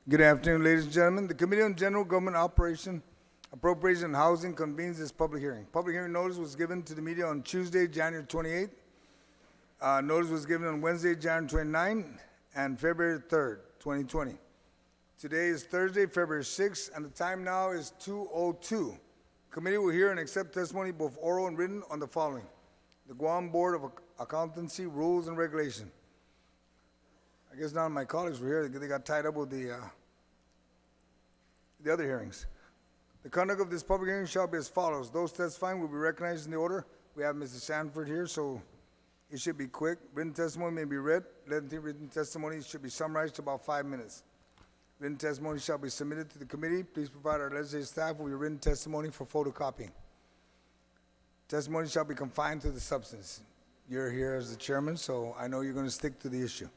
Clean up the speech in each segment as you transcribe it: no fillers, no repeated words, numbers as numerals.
Good afternoon, ladies and gentlemen. The Committee on General Government Operation, Appropriation, and Housing convenes this public hearing. Public hearing notice was given to the media on Tuesday, January 28th. Notice was given on Wednesday, January 29th, and February 3rd, 2020. Today is Thursday, February 6th, and the time now is 2:02. Committee will hear and accept testimony, both oral and written, on the following: the Guam Board of Accountancy Rules and Regulation. I guess none of my colleagues were here. They got tied up with the other hearings. The conduct of this public hearing shall be as follows. Those testifying will be recognized in the order. We have Mr. Sanford here, so it should be quick. Written testimony may be read. Written testimony should be summarized to about 5 minutes. Written testimony shall be submitted to the committee. Please provide our legislative staff with your written testimony for photocopying. Testimony shall be confined to the substance. You're here as the chairman, so I know you're going to stick to the issue.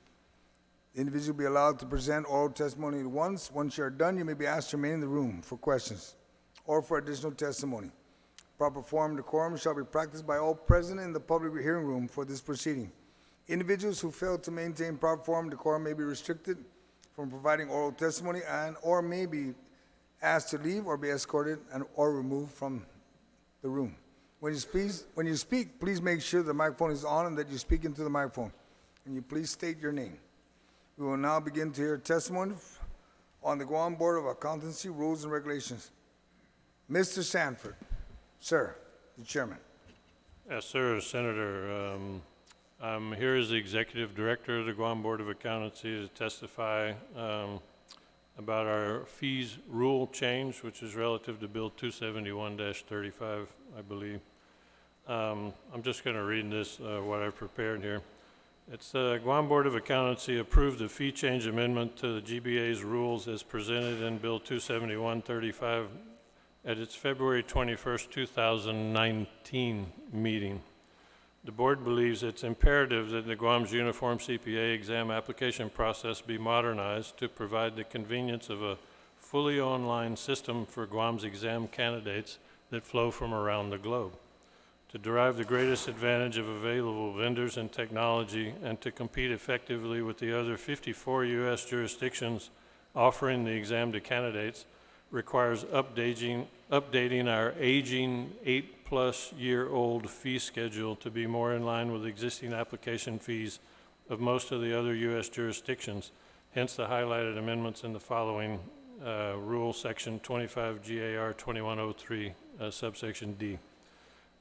The individual will be allowed to present oral testimony once. Once you are done, you may be asked to remain in the room for questions or for additional testimony. Proper form and decorum shall be practiced by all present in the public hearing room for this proceeding. Individuals who fail to maintain proper form and decorum may be restricted from providing oral testimony or may be asked to leave or be escorted or removed from the room. When you speak, please make sure the microphone is on and that you speak into the microphone. And you please state your name. We will now begin to hear testimony on the Guam Board of Accountancy Rules and Regulations. Mr. Sanford, sir, the chairman. Yes, sir, Senator. I'm here as the Executive Director of the Guam Board of Accountancy to testify about our fees rule change, which is relative to Bill 271-35, I believe. I'm just going to read this, what I've prepared here. It's the Guam Board of Accountancy approved the fee change amendment to the GBA's rules as presented in Bill 271-35 at its February 21st, 2019 meeting. The board believes it's imperative that the Guam's uniform CPA exam application process be modernized to provide the convenience of a fully online system for Guam's exam candidates that flow from around the globe, to derive the greatest advantage of available vendors and technology, and to compete effectively with the other 54 U.S. jurisdictions offering the exam to candidates requires updating our aging 8-plus-year-old fee schedule to be more in line with existing application fees of most of the other U.S. jurisdictions, hence the highlighted amendments in the following rule, section 25 GAR 2103, subsection D.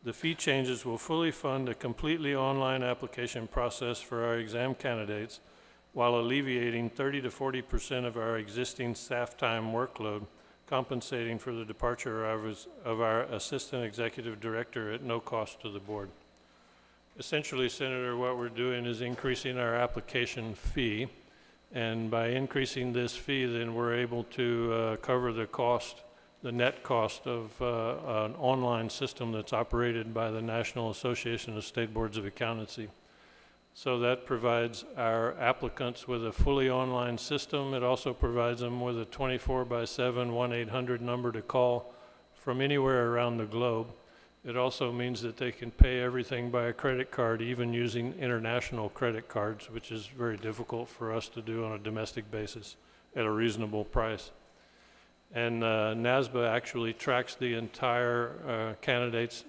The fee changes will fully fund a completely online application process for our exam candidates while alleviating 30 to 40% of our existing staff time workload, compensating for the departure of our Assistant Executive Director at no cost to the board. Essentially, Senator, what we're doing is increasing our application fee, and by increasing this fee, then we're able to cover the cost, the net cost of an online system that's operated by the National Association of State Boards of Accountancy. So that provides our applicants with a fully online system. It also provides them with a 24/7 1-800 number to call from anywhere around the globe. It also means that they can pay everything by a credit card, even using international credit cards, which is very difficult for us to do on a domestic basis at a reasonable price. And NASBA actually tracks the entire candidate's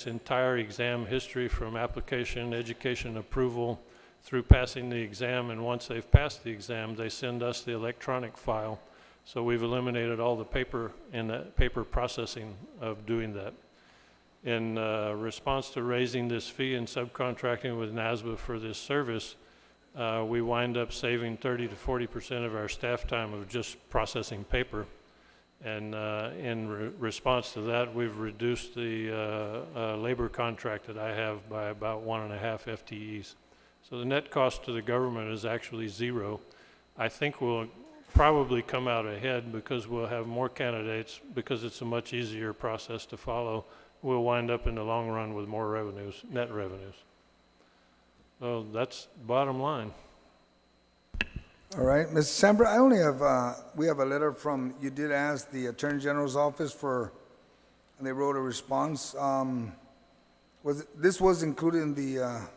entire exam history from application, education, approval, through passing the exam. And once they've passed the exam, they send us the electronic file. So we've eliminated all the paper and the paper processing of doing that. In response to raising this fee and subcontracting with NASBA for this service, we wind up saving 30 to 40% of our staff time of just processing paper. And in response to that, we've reduced the labor contract that I have by about 1.5 FTEs. So the net cost to the government is actually zero. I think we'll probably come out ahead because we'll have more candidates, because it's a much easier process to follow. We'll wind up in the long run with more revenues, net revenues. So that's bottom line. All right, Mr. Sanford, I only have, we have a letter from, you did ask the Attorney General's office for, and they wrote a response. This was included in the,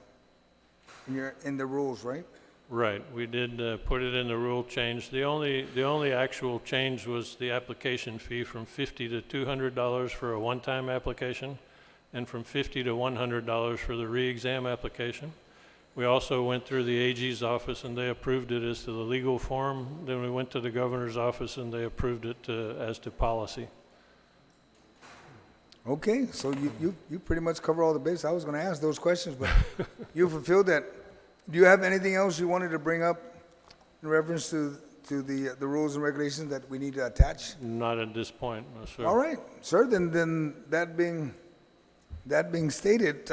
in the rules, right? Right, we did put it in the rule change. The only actual change was the application fee from $50 to $200 for a one-time application, and from $50 to $100 for the re-exam application. We also went through the AG's office and they approved it as to the legal form. Then we went to the governor's office and they approved it as to policy. Okay, so you pretty much cover all the bases. I was gonna ask those questions, but you fulfilled that. Do you have anything else you wanted to bring up in reference to the rules and regulations that we need to attach? Not at this point, no, sir. All right, sir, then that being stated,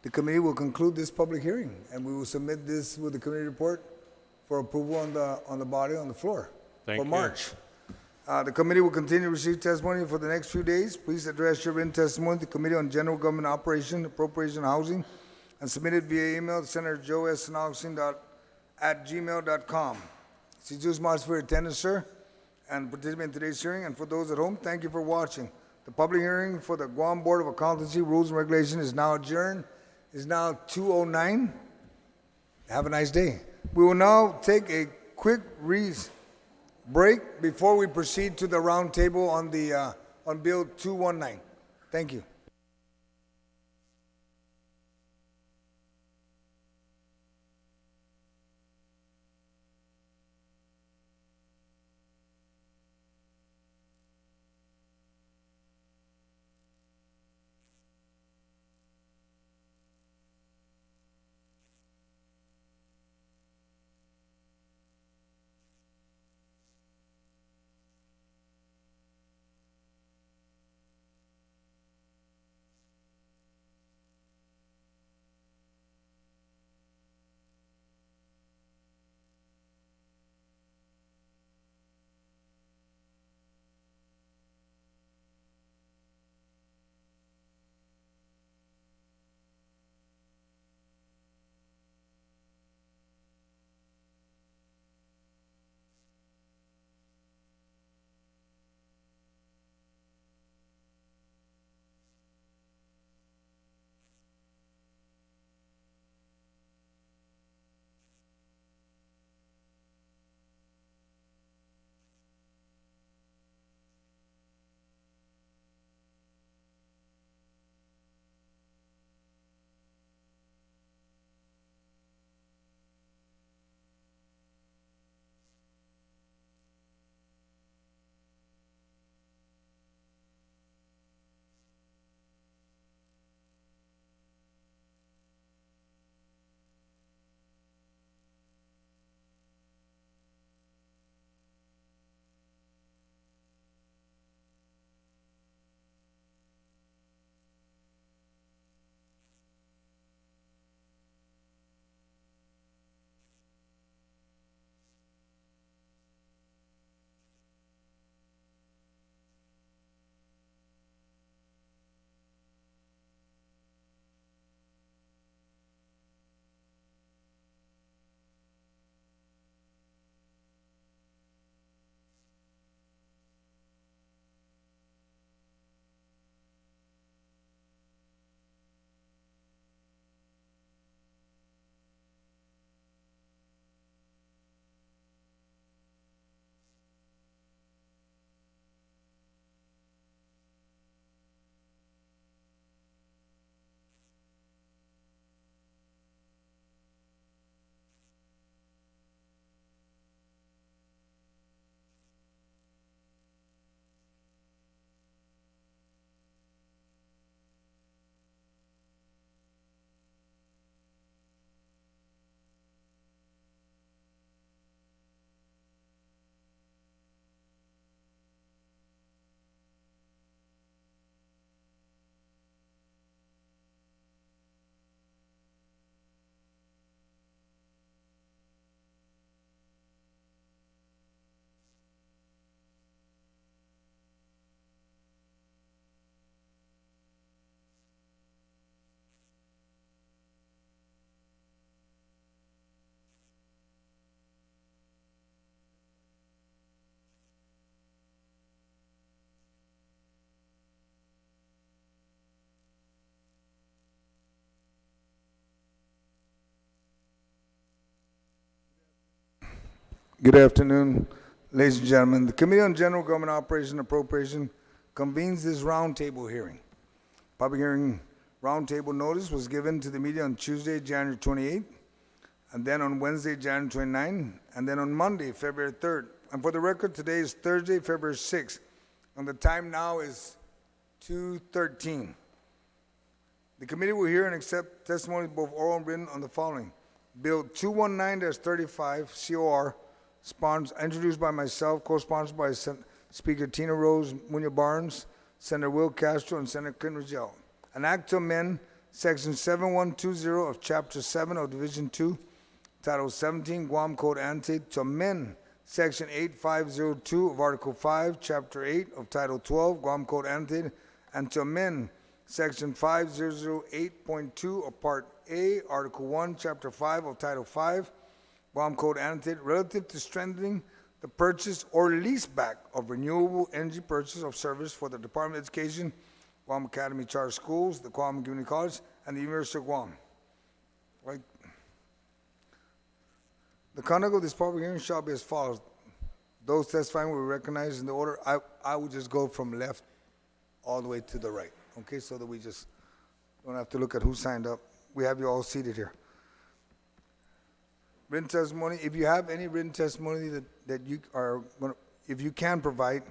the committee will conclude this public hearing, and we will submit this with the committee report for approval on the body, on the floor. Thank for you. March. The committee will continue to receive testimony for the next few days. Please address your written testimony to the Committee on General Government Operation, Appropriation, and Housing, and submit it via email to Senator Joe S. @gmail.com. Si Dios más for your attendance, sir, and participating in today's hearing. And for those at home, thank you for watching. The public hearing for the Guam Board of Accountancy Rules and Regulations is now adjourned. It's now 2:09. Have a nice day. We will now take a quick break before we proceed to the roundtable on Bill 219. Thank you. Good afternoon, ladies and gentlemen. The Committee on General Government Operation and Appropriation convenes this roundtable hearing. Public hearing roundtable notice was given to the media on Tuesday, January 28th, and then on Wednesday, January 29th, and then on Monday, February 3rd. And for the record, today is Thursday, February 6th, and the time now is 2:13. The committee will hear and accept testimony both oral and written on the following. Bill 219-35, COR, introduced by myself, co-sponsored by Speaker Tina Rose Munoz Barnes, Senator Will Castro, and Senator Clinton Rizal. An act to amend Section 7120 of Chapter 7 of Division 2, Title 17, Guam Code Annotated, to amend Section 8502 of Article 5, Chapter 8 of Title 12, Guam Code Annotated, and to amend Section 5008.2 of Part A, Article 1, Chapter 5 of Title 5, Guam Code Annotated, relative to strengthening the purchase or leaseback of renewable energy purchase of service for the Department of Education, Guam Academy Charter Schools, the Guam Community College, and the University of Guam. Right. The conduct of this public hearing shall be as follows. Those testifying will be recognized in the order. I will just go from left all the way to the right, okay, so that we just don't have to look at who signed up. We have you all seated here. Written testimony, if you have any written testimony that you are going to, if you can provide,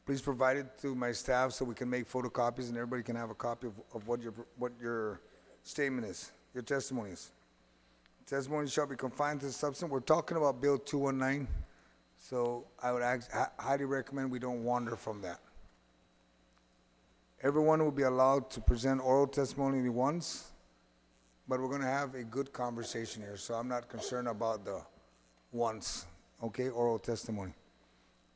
please provide it to my staff so we can make photocopies and everybody can have a copy of what your statement is, your testimony is. Testimony shall be confined to the substance. We're talking about Bill 219, so I would highly recommend we don't wander from that. Everyone will be allowed to present oral testimony once, but we're going to have a good conversation here, so I'm not concerned about the once, okay, oral testimony.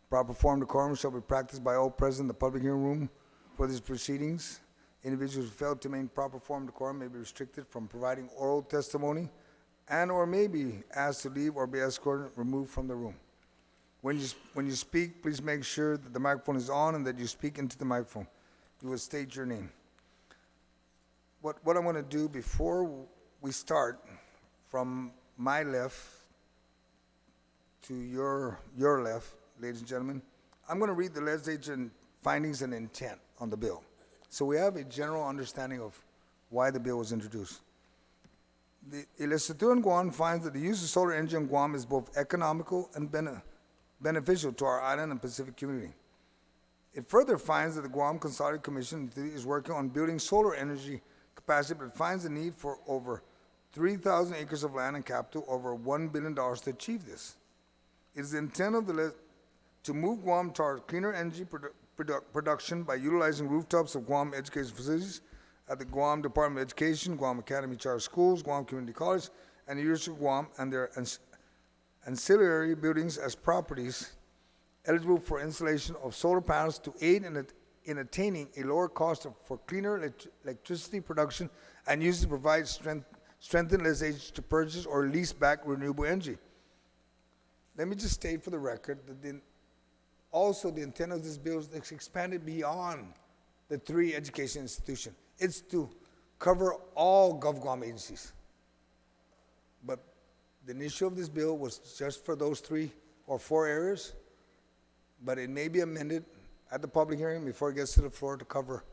Proper form decorum shall be practiced by all present in the public hearing room for these proceedings. Individuals who fail to maintain proper form decorum may be restricted from providing oral testimony and or may be asked to leave or be escorted, removed from the room. When you speak, please make sure that the microphone is on and that you speak into the microphone. You will state your name. What I'm going to do before we start, from my left to your left, ladies and gentlemen, I'm going to read the legislature findings and intent on the bill, so we have a general understanding of why the bill was introduced. The legislature in Guam finds that the use of solar energy in Guam is both economical and beneficial to our island and Pacific community. It further finds that the Guam Consolidated Commission is working on building solar energy capacity, but finds the need for over 3,000 acres of land and capital, over $1 billion to achieve this. It is the intent of the to move Guam toward cleaner energy production by utilizing rooftops of Guam education facilities at the Guam Department of Education, Guam Academy Charter Schools, Guam Community College, and the University of Guam, and their ancillary buildings as properties eligible for installation of solar panels to aid in attaining a lower cost for cleaner electricity production and use to provide strengthened legislation to purchase or lease back renewable energy. Let me just state for the record that also the intent of this bill is expanded beyond the 3 education institutions. It's to cover all GovGuam agencies. But the initial of this bill was just for those 3 or 4 areas, but it may be amended at the public hearing before it gets to the floor to cover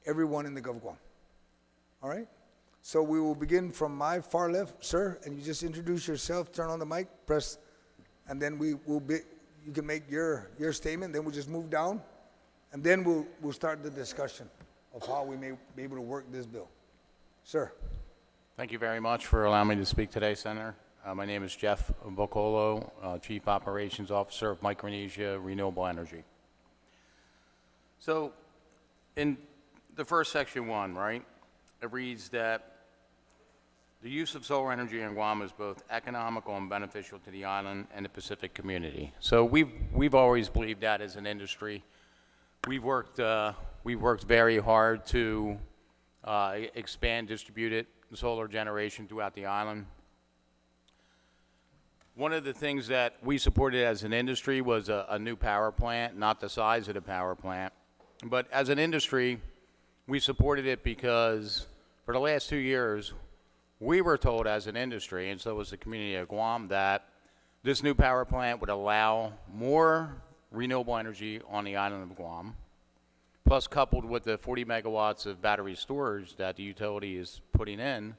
everyone in the GovGuam. All right? So we will begin from my far left, sir, and you just introduce yourself, turn on the mic, press, and then you can make your statement, then we'll just move down, and then we'll start the discussion of how we may be able to work this bill. Sir. Thank you very much for allowing me to speak today, Senator. My name is Jeff Bocolo, Chief Operations Officer of Micronesia Renewable Energy. So, in the first section 1, right, it reads that the use of solar energy in Guam is both economical and beneficial to the island and the Pacific community. So we've always believed that as an industry. We've worked very hard to expand distributed solar generation throughout the island. One of the things that we supported as an industry was a new power plant, not the size of the power plant. But as an industry, we supported it because for the last 2 years, we were told as an industry, and so was the community of Guam, that This new power plant would allow more renewable energy on the island of Guam, plus coupled with the 40 megawatts of battery storage that the utility is putting in,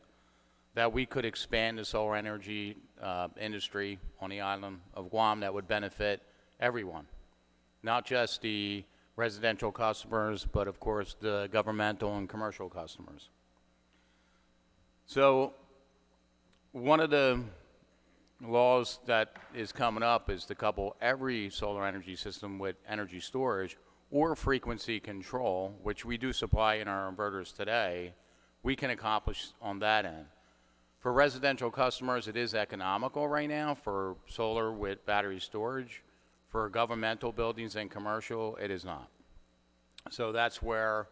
that we could expand the solar energy industry on the island of Guam that would benefit everyone, not just the residential customers, but of course the governmental and commercial customers. So one of the laws that is coming up is to couple every solar energy system with energy storage or frequency control, which we do supply in our inverters today. We can accomplish on that end. For residential customers, it is economical right now for solar with battery storage. For governmental buildings and commercial, it is not. So that's where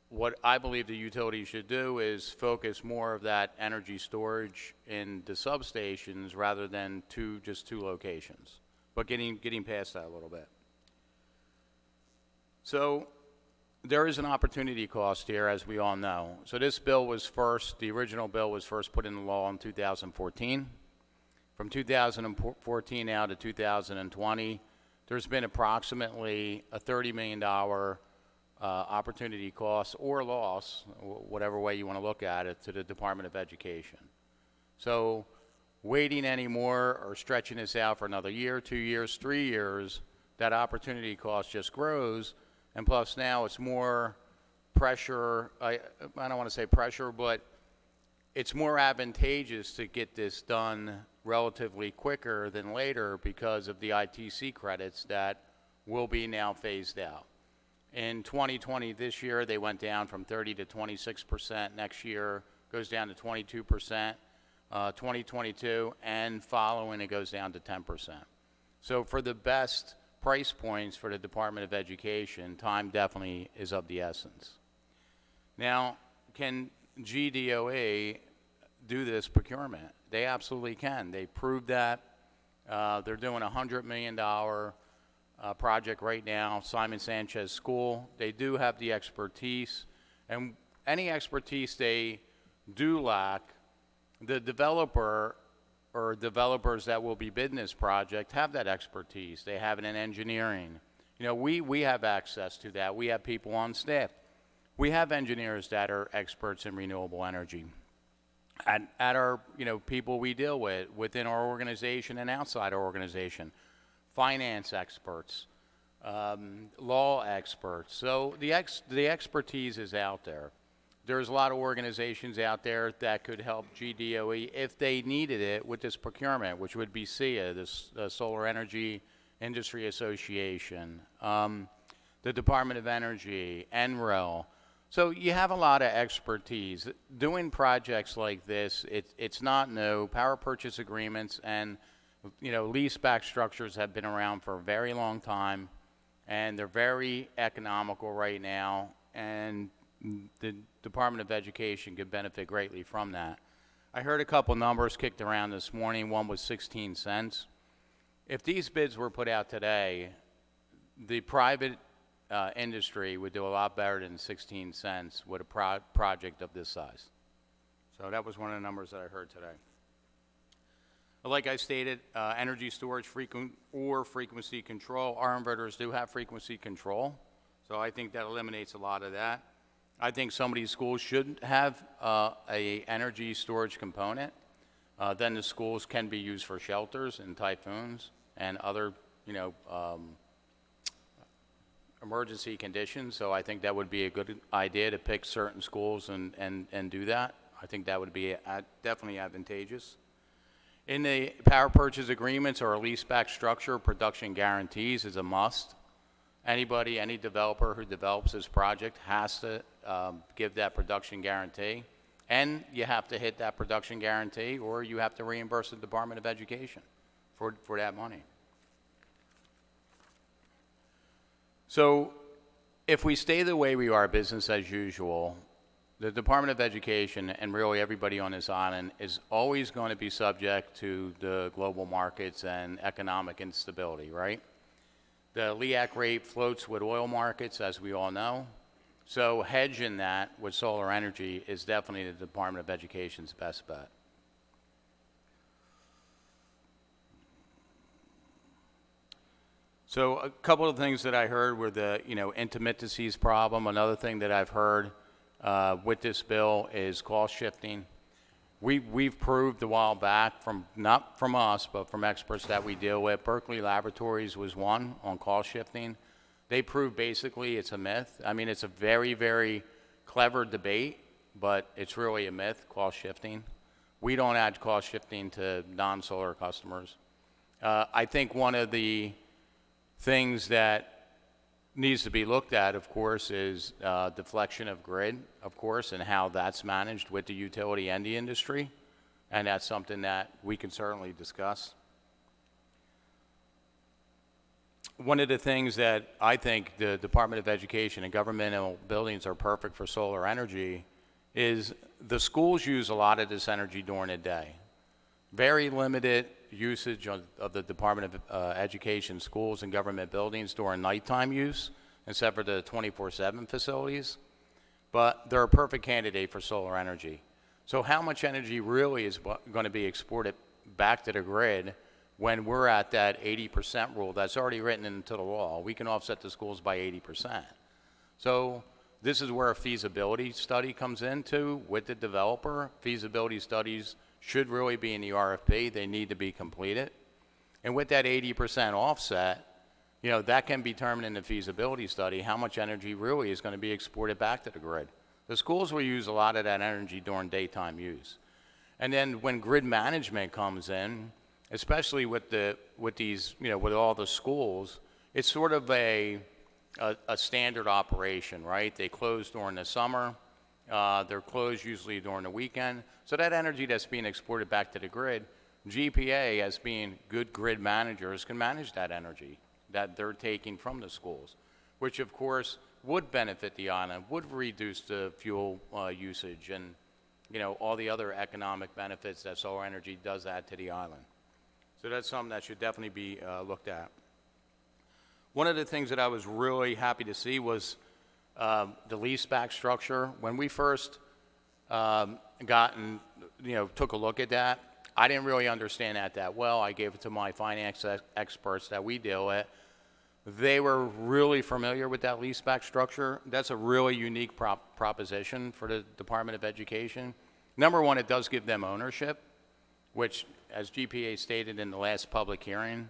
what I believe the utility should do is focus more of that energy storage in the substations rather than just two locations, but getting past that a little bit. So there is an opportunity cost here, as we all know. So this bill was the original bill was first put into law in 2014. From 2014 now to 2020, there's been approximately a $30 million opportunity cost or loss, whatever way you want to look at it, to the Department of Education. So waiting anymore or stretching this out for another year, 2 years, 3 years, that opportunity cost just grows. And plus now it's more pressure. I don't want to say pressure, but it's more advantageous to get this done relatively quicker than later because of the ITC credits that will be now phased out. In 2020, this year, they went down from 30 to 26%. Next year goes down to 22%. 2022 and following, it goes down to 10%. So for the best price points for the Department of Education, time definitely is of the essence. Now, can GDOE do this procurement? They absolutely can. They proved that. They're doing a $100 million project right now, Simon Sanchez School. They do have the expertise, and any expertise they do lack, the developer or developers that will be bidding this project have that expertise. They have it in engineering. You know, we have access to that. We have people on staff. We have engineers that are experts in renewable energy. At our, people we deal with within our organization and outside our organization, finance experts, law experts. So the expertise is out there. There's a lot of organizations out there that could help GDOE if they needed it with this procurement, which would be SEIA, the Solar Energy Industry Association, the Department of Energy, NREL. So you have a lot of expertise. Doing projects like this, it's not new. Power purchase agreements and lease-back structures have been around for a very long time, and they're very economical right now, and the Department of Education could benefit greatly from that. I heard a couple numbers kicked around this morning. One was 16 cents. If these bids were put out today, the private industry would do a lot better than 16 cents with a project of this size. So that was one of the numbers that I heard today. Like I stated, energy storage frequency control. Our inverters do have frequency control, so I think that eliminates a lot of that. I think some of these schools should have a energy storage component. Then the schools can be used for shelters in typhoons and other, emergency conditions. So I think that would be a good idea to pick certain schools and do that. I think that would be definitely advantageous. In the power purchase agreements or a lease-back structure, production guarantees is a must. Any developer who develops this project has to give that production guarantee, and you have to hit that production guarantee, or you have to reimburse the Department of Education for that money. So if we stay the way we are, business as usual, the Department of Education and really everybody on this island is always going to be subject to the global markets and economic instability, right? The LEAC rate floats with oil markets, as we all know. So hedging that with solar energy is definitely the Department of Education's best bet. So a couple of things that I heard were the, intermittencies problem. Another thing that I've heard with this bill is cost shifting. We've proved a while back, not from us, but from experts that we deal with, Berkeley Laboratories was one on cost shifting. They proved basically it's a myth. I mean, it's a very, very clever debate, but it's really a myth, cost shifting. We don't add cost shifting to non-solar customers. I think one of the things that needs to be looked at, of course, is deflection of grid, of course, and how that's managed with the utility and the industry. And that's something that we can certainly discuss. One of the things that I think the Department of Education and governmental buildings are perfect for solar energy is the schools use a lot of this energy during the day. Very limited usage of the Department of Education schools and government buildings during nighttime use, except for the 24/7 facilities. But they're a perfect candidate for solar energy. So how much energy really is going to be exported back to the grid when we're at that 80% rule that's already written into the law? We can offset the schools by 80%. So this is where a feasibility study comes into with the developer. Feasibility studies should really be in the RFP. They need to be completed. And with that 80% offset, that can be determined in the feasibility study how much energy really is going to be exported back to the grid. The schools will use a lot of that energy during daytime use. And then when grid management comes in, especially with these, with all the schools, it's sort of a standard operation, right? They close during the summer. They're closed usually during the weekend. So that energy that's being exported back to the grid, GPA, as being good grid managers, can manage that energy that they're taking from the schools, which of course would benefit the island, would reduce the fuel usage and, all the other economic benefits that solar energy does add to the island. So that's something that should definitely be looked at. One of the things that I was really happy to see was the leaseback structure. When we first took a look at that, I didn't really understand that well. I gave it to my finance experts that we deal with. They were really familiar with that leaseback structure. That's a really unique proposition for the Department of Education. Number one, it does give them ownership, which, as GPA stated in the last public hearing,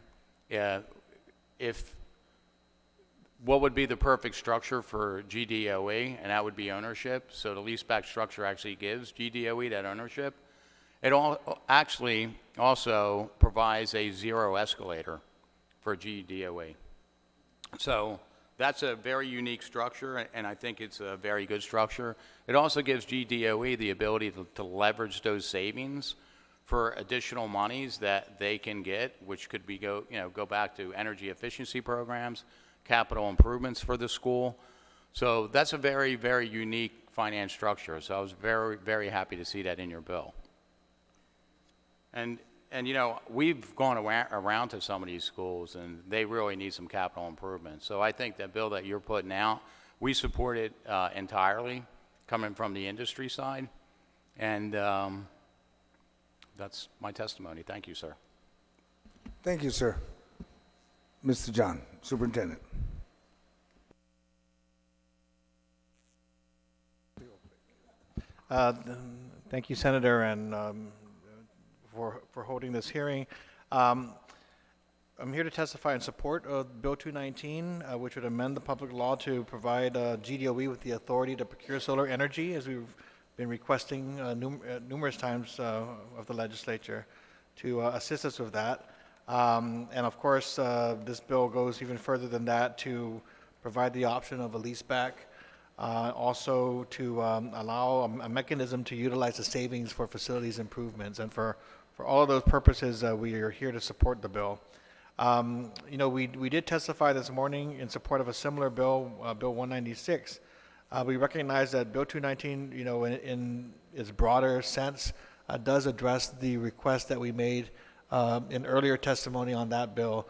what would be the perfect structure for GDOE, and that would be ownership. So the leaseback structure actually gives GDOE that ownership. It actually also provides a zero escalator for GDOE. So that's a very unique structure, and I think it's a very good structure. It also gives GDOE the ability to leverage those savings for additional monies that they can get, which could be go back to energy efficiency programs, capital improvements for the school. So that's a very, very unique finance structure. So I was very, very happy to see that in your bill. And we've gone around to some of these schools, and they really need some capital improvements. So I think that bill that you're putting out, we support it entirely, coming from the industry side. And that's my testimony. Thank you, sir. Thank you, sir. Mr. John, Superintendent. Thank you, Senator, and for holding this hearing. I'm here to testify in support of Bill 219, which would amend the public law to provide GDOE with the authority to procure solar energy, as we've been requesting numerous times of the legislature to assist us with that. And of course, this bill goes even further than that to provide the option of a leaseback, also to allow a mechanism to utilize the savings for facilities improvements. And for all of those purposes, we are here to support the bill. We did testify this morning in support of a similar bill, Bill 196. We recognize that Bill 219, in its broader sense, does address the request that we made in earlier testimony on that bill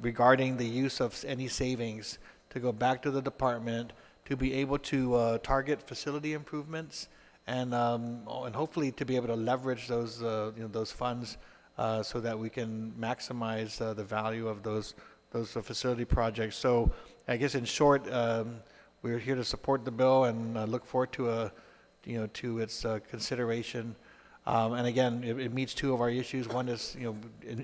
regarding the use of any savings to go back to the department to be able to target facility improvements and hopefully to be able to leverage those funds so that we can maximize the value of those those facility projects. So I guess in short, we're here to support the bill and look forward to to its consideration. And again, it meets two of our issues. One is,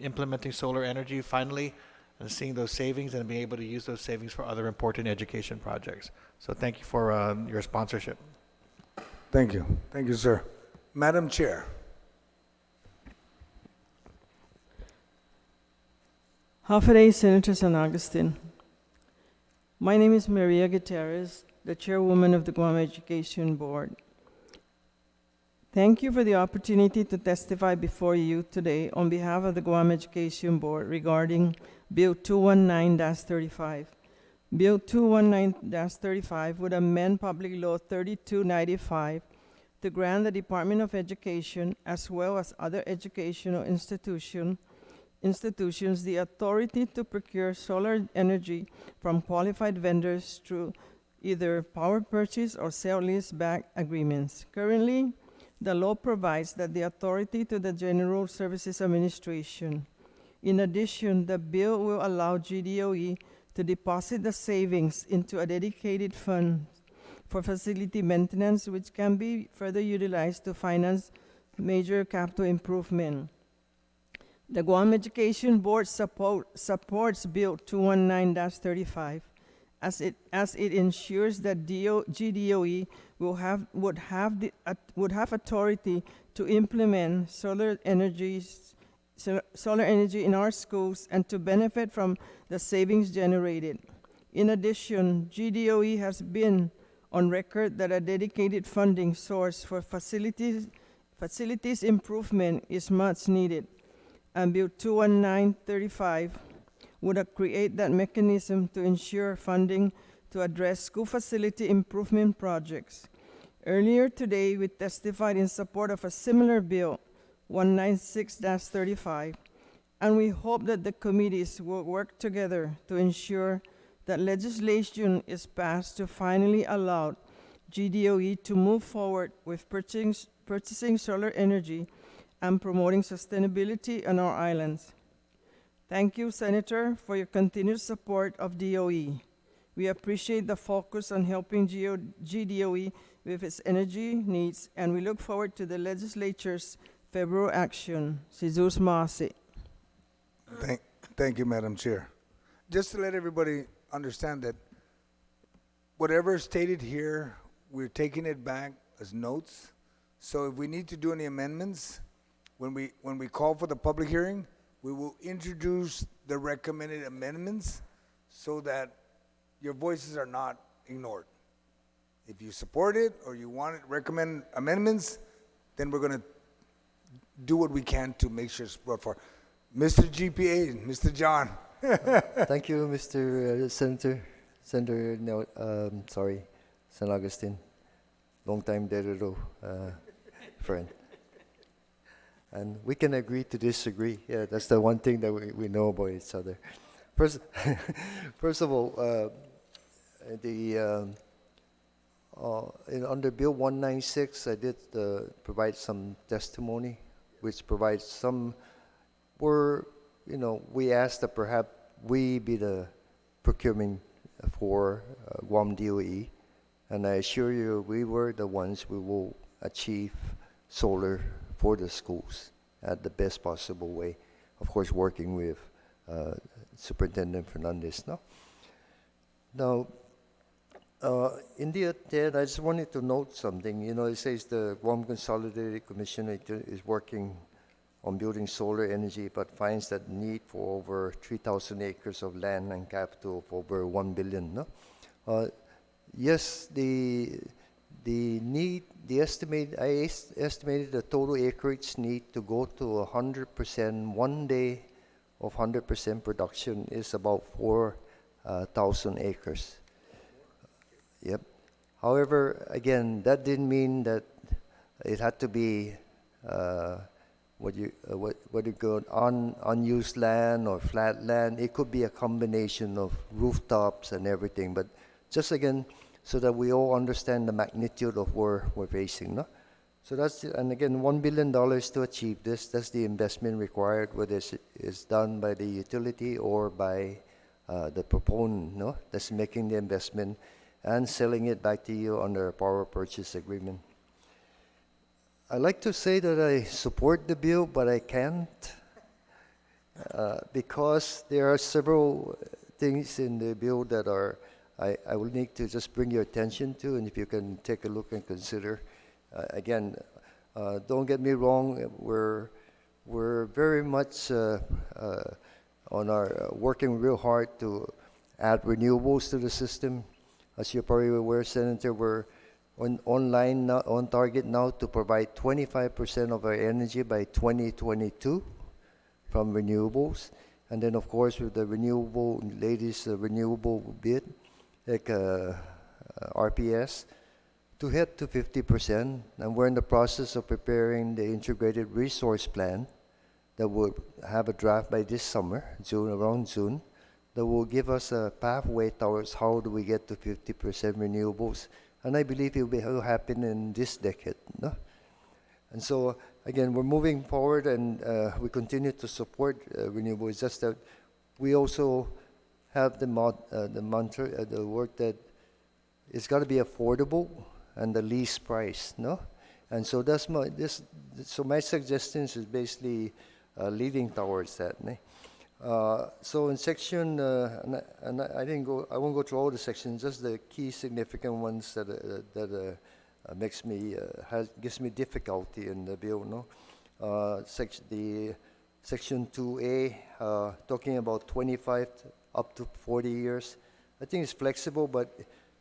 implementing solar energy finally and seeing those savings and being able to use those savings for other important education projects. So thank you for your sponsorship. Thank you. Thank you, sir. Madam Chair. Hafaday, Senator San Agustin. My name is Maria Gutierrez, the chairwoman of the Guam Education Board. Thank you for the opportunity to testify before you today on behalf of the Guam Education Board regarding Bill 219-35. Bill 219-35 would amend Public Law 3295 to grant the Department of Education, as well as other educational institutions the authority to procure solar energy from qualified vendors through either power purchase or sale-leaseback agreements. Currently, the law provides that the authority to the General Services Administration. In addition, the bill will allow GDOE to deposit the savings into a dedicated fund for facility maintenance, which can be further utilized to finance major capital improvement. The Guam Education Board supports Bill 219-35 as it ensures that GDOE would have authority to implement solar energy in our schools and to benefit from the savings generated. In addition, GDOE has been on record that a dedicated funding source for facilities improvement is much needed, and Bill 219-35 would create that mechanism to ensure funding to address school facility improvement projects. Earlier today, we testified in support of a similar bill, 196-35, and we hope that the committees will work together to ensure that legislation is passed to finally allow GDOE to move forward with purchasing solar energy and promoting sustainability on our islands. Thank you, Senator, for your continued support of DOE. We appreciate the focus on helping GDOE with its energy needs, and we look forward to the legislature's February action. Jesus Masi. Thank you, Madam Chair. Just to let everybody understand that whatever is stated here, we're taking it back as notes. So if we need to do any amendments, when we call for the public hearing, we will introduce the recommended amendments so that your voices are not ignored. If you support it or you want to recommend amendments, then we're going to do what we can to make sure it's brought forward. Mr. GPA, Mr. John. Thank you, Mr. Senator. Senator, San Agustin. Long time Derero friend. And we can agree to disagree. Yeah, that's the one thing that we know about each other. First of all, under Bill 196, I did provide some testimony, which provides some, we asked that perhaps we be the procurement for Guam DOE, and I assure you we were the ones who will achieve solar for the schools at the best possible way. Of course, working with Superintendent Fernandez. Now, in the attend, I just wanted to note something. It says the Guam Consolidated Commission is working on building solar energy, but finds that need for over 3,000 acres of land and capital of over $1 billion. Yes, I estimated the total acreage need to go to 100%. One day of 100% production is about 4,000 acres. Yep. However, again, that didn't mean that it had to be what you call unused land or flat land. It could be a combination of rooftops and everything. But just again, so that we all understand the magnitude of where we're facing. No? So and again, $1 billion to achieve this. That's the investment required, whether it's done by the utility or by the proponent, no, that's making the investment and selling it back to you under a power purchase agreement. I like to say that I support the bill, but I can't because there are several things in the bill that I will need to just bring your attention to, and if you can take a look and consider. Again, don't get me wrong, we're very much on our working real hard to add renewables to the system. As you're probably aware, Senator, we're on target now to provide 25% of our energy by 2022 from renewables. And then, of course, with the latest renewable bid, like RPS, to head to 50%. And we're in the process of preparing the integrated resource plan that will have a draft by this summer, around June, that will give us a pathway towards how do we get to 50% renewables. And I believe it will happen in this decade. No? And so, again, we're moving forward, and we continue to support renewables. It's just that we also have the mantra, the word that it's got to be affordable and the least price, no? And so that's my suggestions is basically leading towards that. So in section, I won't go through all the sections, just the key significant ones that gives me difficulty in the bill. No, section 2A, talking about 25 up to 40 years. I think it's flexible, but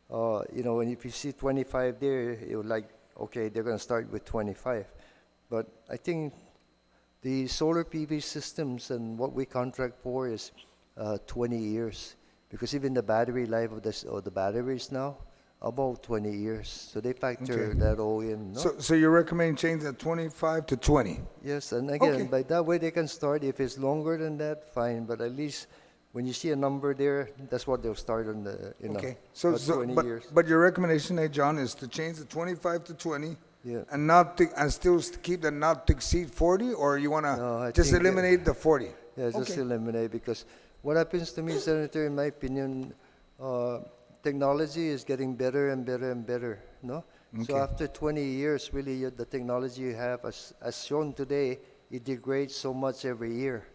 and if you see 25 there, you're like, okay, they're going to start with 25. But I think the solar PV systems and what we contract for is 20 years, because even the battery life of the batteries now, about 20 years. So they factor that all in. No? So you recommend change that 25 to 20? Yes, and again, by that way they can start. If it's longer than that, fine. But at least when you see a number there, that's what they'll start on the, Okay. 20 years. But your recommendation, John, is to change the 25 to 20, Yeah. and still keep the not to exceed 40, or you want No, I to just think that- eliminate the 40? Yeah, just eliminate, because what happens to me, Senator, in my opinion, technology is getting better and better and better, no? So after 20 years, really, the technology you have, as shown today, it degrades so much every year.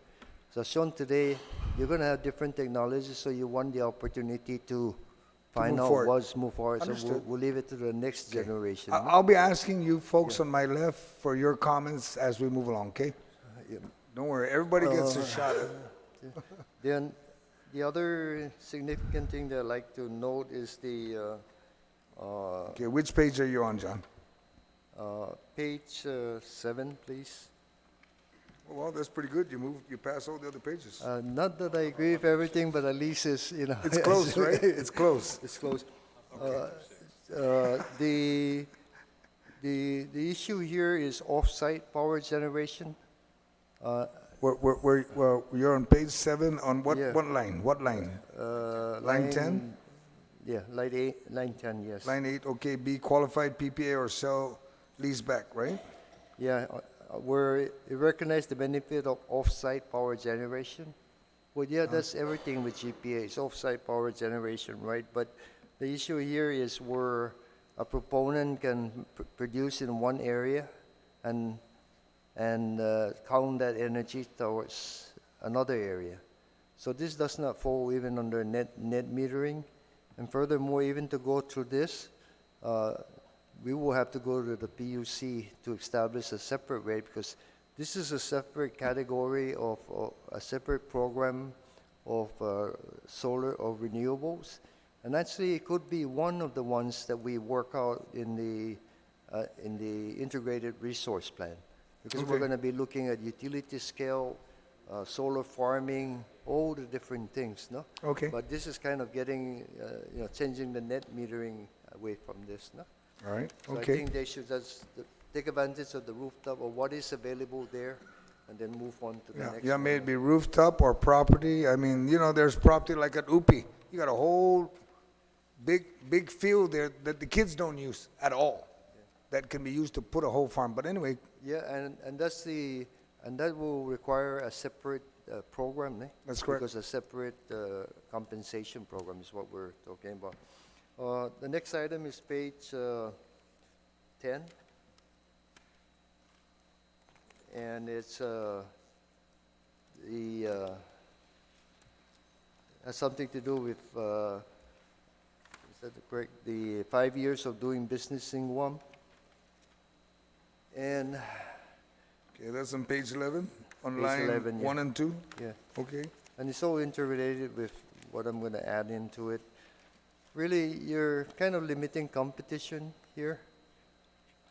So as shown today, you're going to have different technologies, so you want the opportunity to find move out forward. what's move forward. So Understood. we'll leave it to the next generation. no? I'll be asking you folks on my left for your comments as we move along, okay? Don't worry, everybody gets a shot at it. Then the other significant thing that I'd like to note is the Okay, which page are you on, John? page 7, please. Well, that's pretty good. You pass all the other pages. Not that I agree with everything, but at least it's, It's close, right? It's close. It's close. The issue here is off-site power generation. Well, you're on page 7 on what Yeah. line? What line? Line 10? Yeah, line 10, yes. Line 8, okay, be qualified PPA or sell lease back, right? Yeah, where it recognize the benefit of off-site power generation. Well, yeah, that's everything with GPA. It's off-site power generation, right? But the issue here is where a proponent can produce in one area and count that energy towards another area. So this does not fall even under net metering. And furthermore, even to go through this, we will have to go to the PUC to establish a separate rate, because this is a separate category of a separate program of solar or renewables. And actually, it could be one of the ones that we work out in the integrated resource plan, because we're going to be looking at utility scale, solar farming, all the different things, no? Okay. But this is kind of getting, changing the net metering away from this, no? All right, So I okay. think they should just take advantage of the rooftop or what is available there, and then move on to the next Yeah, one. may it be rooftop or property. I mean, there's property like at UPI. You got a whole big field there that the kids don't use at all. That can be used to put a whole farm. But anyway, Yeah, and that will require a separate program, eh? That's correct. Because a separate compensation program is what we're talking about. The next item is page 10. And it's has something to do with, is that correct? The 5 years of doing business in Guam. And, Okay, that's on page 11, on Page line 11, yeah. 1 and 2. yeah. Okay. And it's all interrelated with what I'm going to add into it. Really, you're kind of limiting competition here.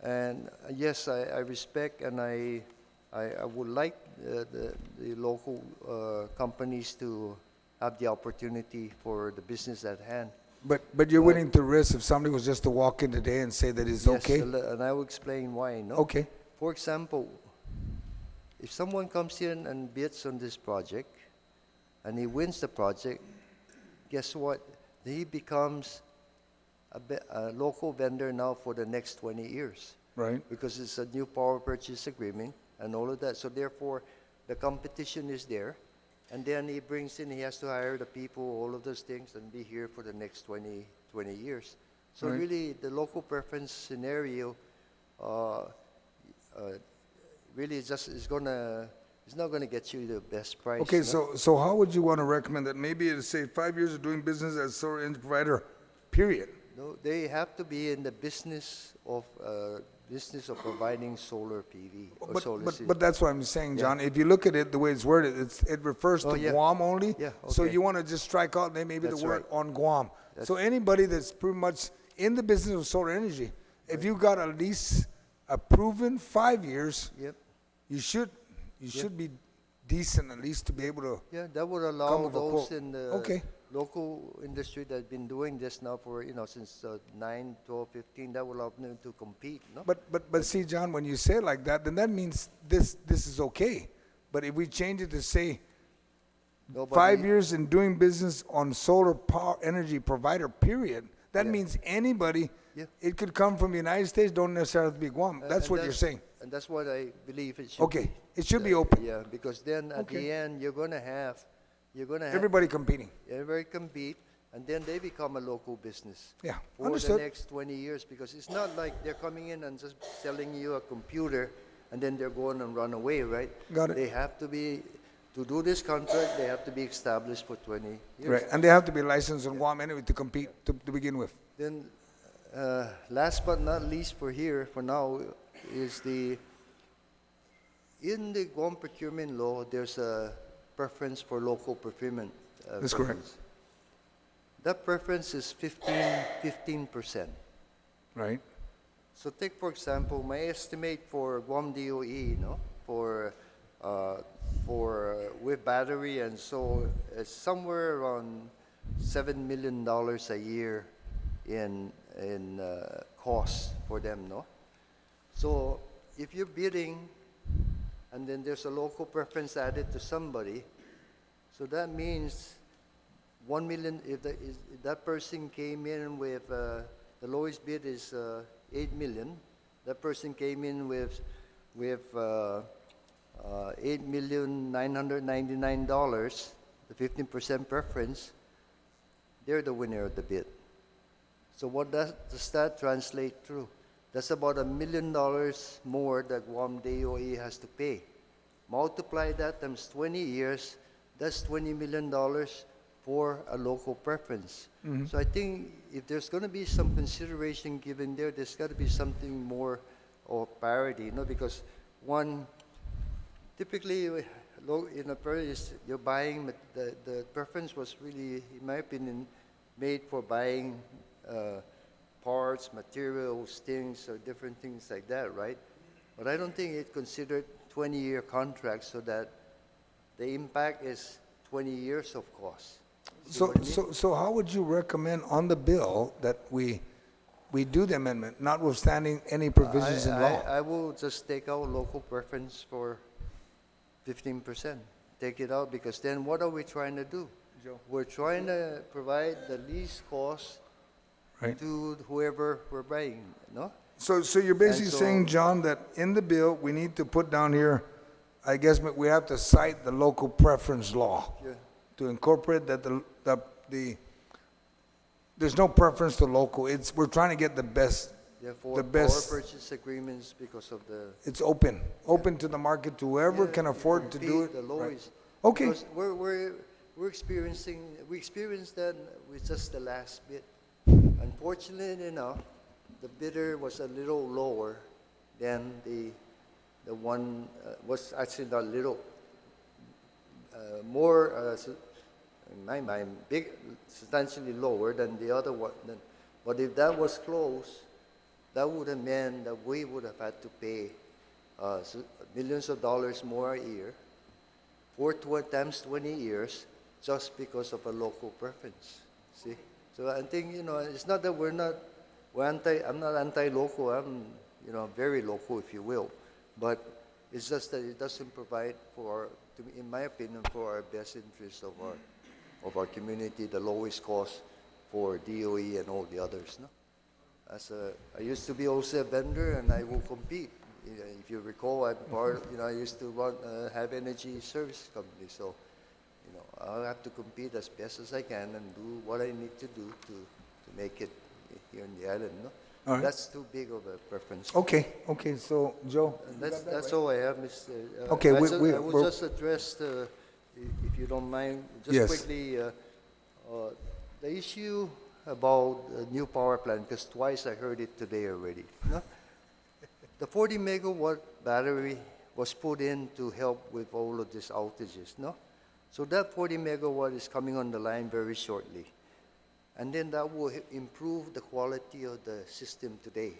And yes, I respect and I would like the local companies to have the opportunity for the business at hand. But you're willing to risk if somebody was just to walk in today and say that it's Yes, okay? and I will explain why. No. Okay. For example, if someone comes in and bids on this project, and he wins the project, guess what? He becomes a local vendor now for the next 20 years. Right. Because it's a new power purchase agreement and all of that. So therefore, the competition is there. And then he brings in, he has to hire the people, all of those things, and be here for the next 20 years. So Right. really, the local preference scenario really is not going to get you the best price. Okay, no? so how would you want to recommend that? Maybe it'll say 5 years of doing business as solar energy provider, period. No, they have to be in the business of providing solar PV or solar system. But that's what I'm saying, John. If you look at it, the way it's worded, it refers Oh, to yeah. Guam only. Yeah, So okay. you want to just strike out maybe That's the word right. on Guam. So anybody that's pretty much in the business of solar energy, if you got at least a proven 5 years, Yep. you should be decent at least to be able to. Yeah, that would Come allow with a those quote. in the Okay. local industry that have been doing this now for, since 9, 12, 15, that will allow them to compete, no? But see, John, when you say it like that, then that means this is okay. But if we change it to say Nobody- 5 years in doing business on solar power energy provider, period, that Yeah. means anybody, Yeah. it could come from the United States, don't necessarily have to be Guam. That's And what you're saying. And that's what I believe it should be. Okay, it should be open. Yeah, because then at Okay. the end, you're gonna have Everybody competing. everybody compete, and then they become a local business. Yeah, For understood. the next 20 years, because it's not like they're coming in and just selling you a computer, and then they're going and run away, right? Got it. They have to be, to do this contract, they have to be established for 20 years. Right, and they have to be licensed in Guam anyway to compete to begin with. Then, last but not least for here, for now, is in the Guam procurement law, there's a preference for local procurement. That's correct. preference. That preference is 15%. Right, So take, for example, my estimate for Guam DOE, for with battery and so it's somewhere around $7 million a year in cost for them, no? So if you're bidding and then there's a local preference added to somebody, so that means 1 million, if that person came in with, the lowest bid is 8 million, that person came in with $8,999,000, the 15% preference, they're the winner of the bid. So what does that translate through? That's about $1 million more that Guam DOE has to pay. Multiply that times 20 years, that's $20 million for a local preference. So I think if there's going to be some consideration given there, there's got to be something more of parity, because one, typically in a purchase, you're buying, the preference was really, in my opinion, made for buying parts, materials, things, or different things like that, right? But I don't think it considered 20-year contracts so that the impact is 20 years of cost. See what I mean? so how would you recommend on the bill that we do the amendment, notwithstanding any provisions in law? I will just take out local preference for 15%. Take it out, because then what are we trying to do? Joe. We're trying to provide the least cost Right. to whoever we're buying, no? So you're basically so- saying, John, that in the bill, we need to put down here I guess we have to cite the local preference law Yeah. to incorporate that there's no preference to local. We're trying to get the best. Therefore, The power best- purchase agreements because of the. It's open to the market to whoever Yeah, can you afford to do pay it. The Right. lowest. Okay. Because we experienced that with just the last bid. Unfortunately enough, the bidder was a little lower than the one, was actually not little, more, in my mind, substantially lower than the other one. But if that was close, that would have meant that we would have had to pay millions of dollars more a year for times 20 years just because of a local preference. See? So I think, it's not that I'm not anti-local, I'm, very local, if you will. But it's just that it doesn't provide in my opinion, for our best interest of our community, the lowest cost for DOE and all the others. No? I used to be also a vendor, and I will compete. If you recall, I used to have energy service company, so I'll have to compete as best as I can and do what I need to do to make it here in the island. No, All right. that's too big of a preference. Okay, so Joe, And that's all I have, Mr. Okay, I we're- will just address if you don't mind, just Yes. quickly, the issue about a new power plant, because twice I heard it today already. No? The 40 megawatt battery was put in to help with all of these outages, no? So that 40 megawatt is coming on the line very shortly. And then that will improve the quality of the system today.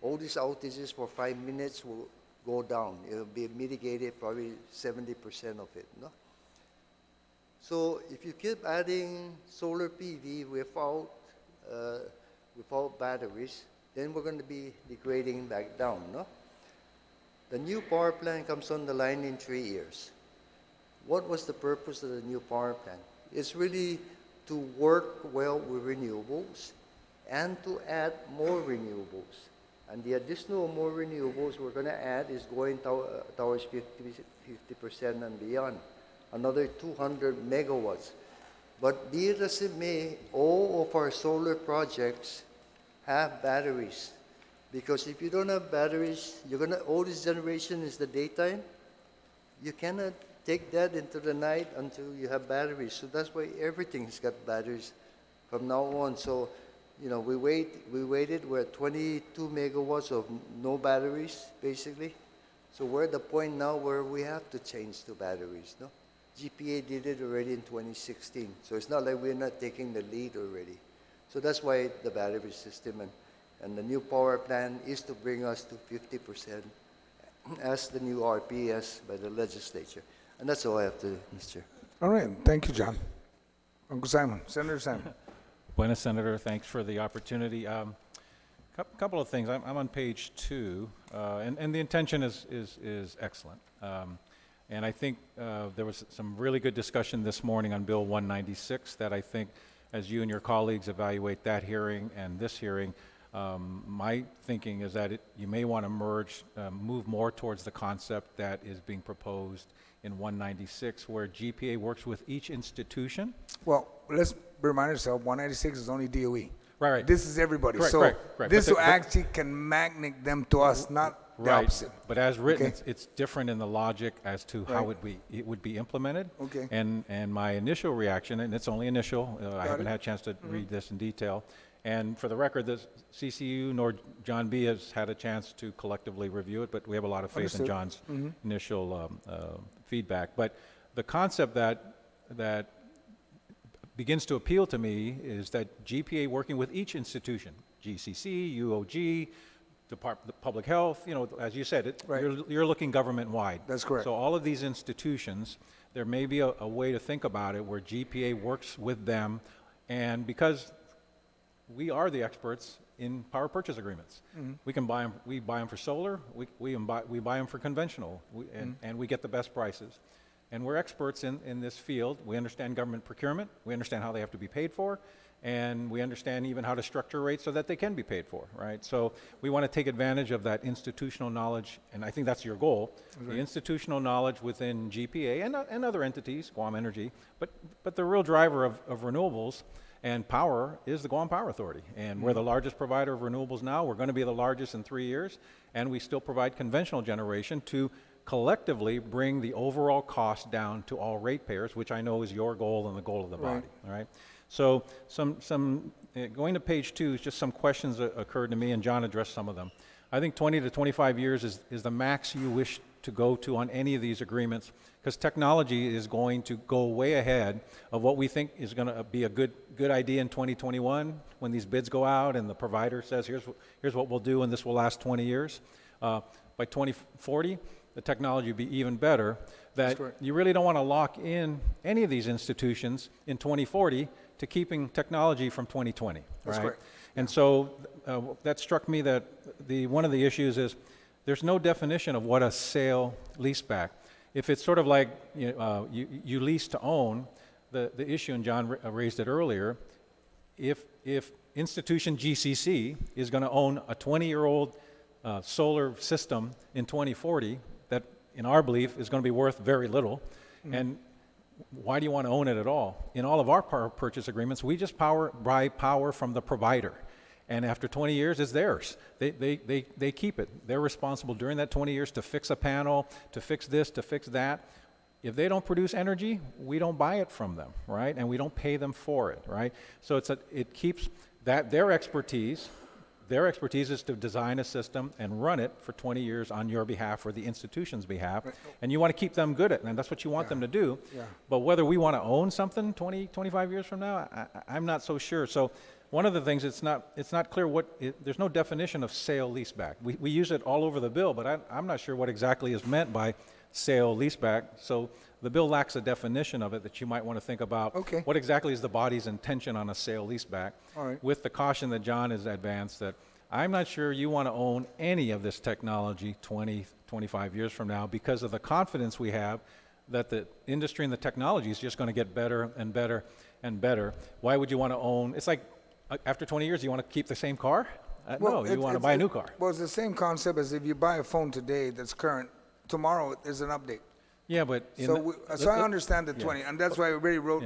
All these outages for 5 minutes will go down. It'll be mitigated probably 70% of it, no? So if you keep adding solar PV without batteries, then we're going to be degrading back down, no? The new power plant comes on the line in 3 years. What was the purpose of the new power plant? It's really to work well with renewables and to add more renewables. And the additional more renewables we're going to add is going towards 50% and beyond, another 200 megawatts. But be it as it may, all of our solar projects have batteries. Because if you don't have batteries, all this generation is the daytime. You cannot take that into the night until you have batteries. So that's why everything's got batteries from now on. So, we waited, we're at 22 megawatts of no batteries, basically. So we're at the point now where we have to change to batteries, no? GPA did it already in 2016. So it's not like we're not taking the lead already. So that's why the battery system and the new power plant is to bring us to 50% as the new RPS by the legislature. And that's all I have to, Mr. Chair. all right, thank you, John. Uncle Simon, Senator Simon. Buenas, Senator. Thanks for the opportunity. Couple of things. I'm on page 2, and the intention is excellent. And I think there was some really good discussion this morning on Bill 196 that I think, as you and your colleagues evaluate that hearing and this hearing, my thinking is that you may want to move more towards the concept that is being proposed in 196, where GPA works with each institution. Well, let's remind ourselves, 196 is only DOE. Right. This is everybody. Correct, So correct. this But will actually can magnet them to us, not the opposite. But as written, Okay. it's different in the logic as to how it would be implemented. Okay. And my initial reaction, and it's only initial, I haven't it. had a chance to read this in detail. And for the record, the CCU nor John B. has had a chance to collectively review it, but we have a lot of faith in Understood. John's initial feedback. But the concept that begins to appeal to me is that GPA working with each institution, GCC, UOG, Department of Public Health, as you said, Right. you're looking government-wide. That's correct. So all of these institutions, there may be a way to think about it where GPA works with them, and because we are the experts in power purchase agreements. We can buy them. We buy them for solar. We buy them for conventional, and we get the best prices. And we're experts in this field. We understand government procurement. We understand how they have to be paid for, and we understand even how to structure rates so that they can be paid for, right? So we want to take advantage of that institutional knowledge, and I think that's your goal, the institutional knowledge within GPA and other entities, Guam Energy, but the real driver of renewables and power is the Guam Power Authority. And we're the largest provider of renewables now. We're going to be the largest in 3 years, and we still provide conventional generation to collectively bring the overall cost down to all ratepayers, which I know is your goal and the goal of the body, all right? So going to page 2 is just some questions that occurred to me, and John addressed some of them. I think 20 to 25 years is the max you wish to go to on any of these agreements, because technology is going to go way ahead of what we think is going to be a good idea in 2021 when these bids go out and the provider says, here's what we'll do and this will last 20 years. By 2040, the technology will be even better, that you really don't want to lock in any of these institutions in 2040 to keeping technology from 2020, That's right? correct. And so that struck me that one of the issues is there's no definition of what a sale leaseback. If it's sort of like you lease to own, the issue, and John raised it earlier, if institution GCC is going to own a 20-year-old solar system in 2040, that in our belief is going to be worth very little, and why do you want to own it at all? In all of our power purchase agreements, we just buy power from the provider. And after 20 years, it's theirs. They keep it. They're responsible during that 20 years to fix a panel, to fix this, to fix that. If they don't produce energy, we don't buy it from them, right? And we don't pay them for it, right? So it keeps that their expertise. Their expertise is to design a system and run it for 20 years on your behalf or the institution's behalf. Right. And you want to keep them good at it, and that's what you want them to do. Yeah. But whether we want to own something 20, 25 years from now, I'm not so sure. So one of the things, it's not clear there's no definition of sale leaseback. We use it all over the bill, but I'm not sure what exactly is meant by sale leaseback. So the bill lacks a definition of it that you might want to think about. Okay. What exactly is the body's intention on a sale leaseback? All right. With the caution that John has advanced that I'm not sure you want to own any of this technology 20, 25 years from now because of the confidence we have that the industry and the technology is just going to get better and better and better. Why would you want to own? It's like after 20 years, you want to keep the same car? No, you want to buy a new car. Well, it's the same concept as if you buy a phone today that's current. Tomorrow there's an update. Yeah, but so I understand the 20, and that's why I already wrote.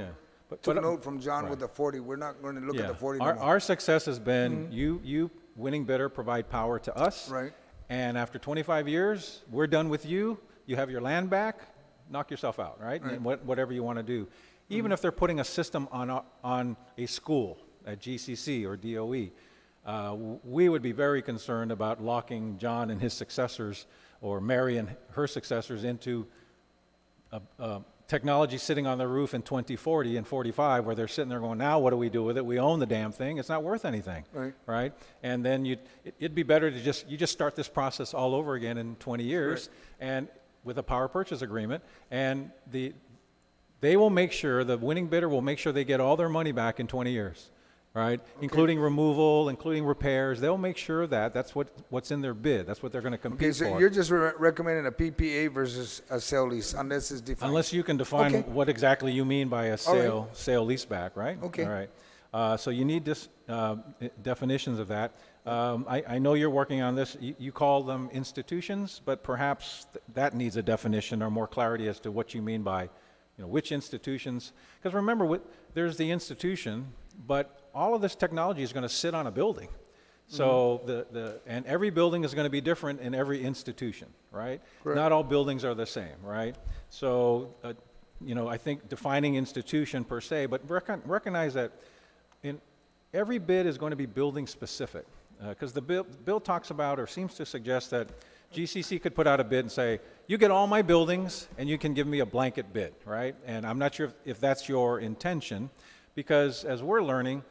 Took a note from John with the 40. We're not going to look at the 40 anymore. Our success has been you winning bidder provide power to us. Right. And after 25 years, we're done with you. You have your land back. Knock yourself out, right? And whatever you want to do. Even if they're putting a system on a school at GCC or DOE, we would be very concerned about locking John and his successors or Mary and her successors into technology sitting on the roof in 2040 and 45 where they're sitting there going, now what do we do with it? We own the damn thing. It's not worth anything, right? And then it'd be better to just start this process all over again in 20 years and with a power purchase agreement, and they will make sure, the winning bidder will make sure they get all their money back in 20 years. Right, including removal, including repairs. They'll make sure that's what's in their bid. That's what they're going to compete for. Okay, so you're just recommending a PPA versus a sale lease, unless it's defined. Unless you can define what exactly you mean by a sale leaseback, right? Okay. All right. So you need definitions of that. I know you're working on this. You call them institutions, but perhaps that needs a definition or more clarity as to what you mean by, which institutions. Because remember, there's the institution, but all of this technology is going to sit on a building. So and every building is going to be different in every institution, right? Correct. Not all buildings are the same, right? So, I think defining institution per se, but recognize that in every bid is going to be building specific, because the bill talks about or seems to suggest that GCC could put out a bid and say, you get all my buildings and you can give me a blanket bid, right? And I'm not sure if that's your intention, because as we're learning,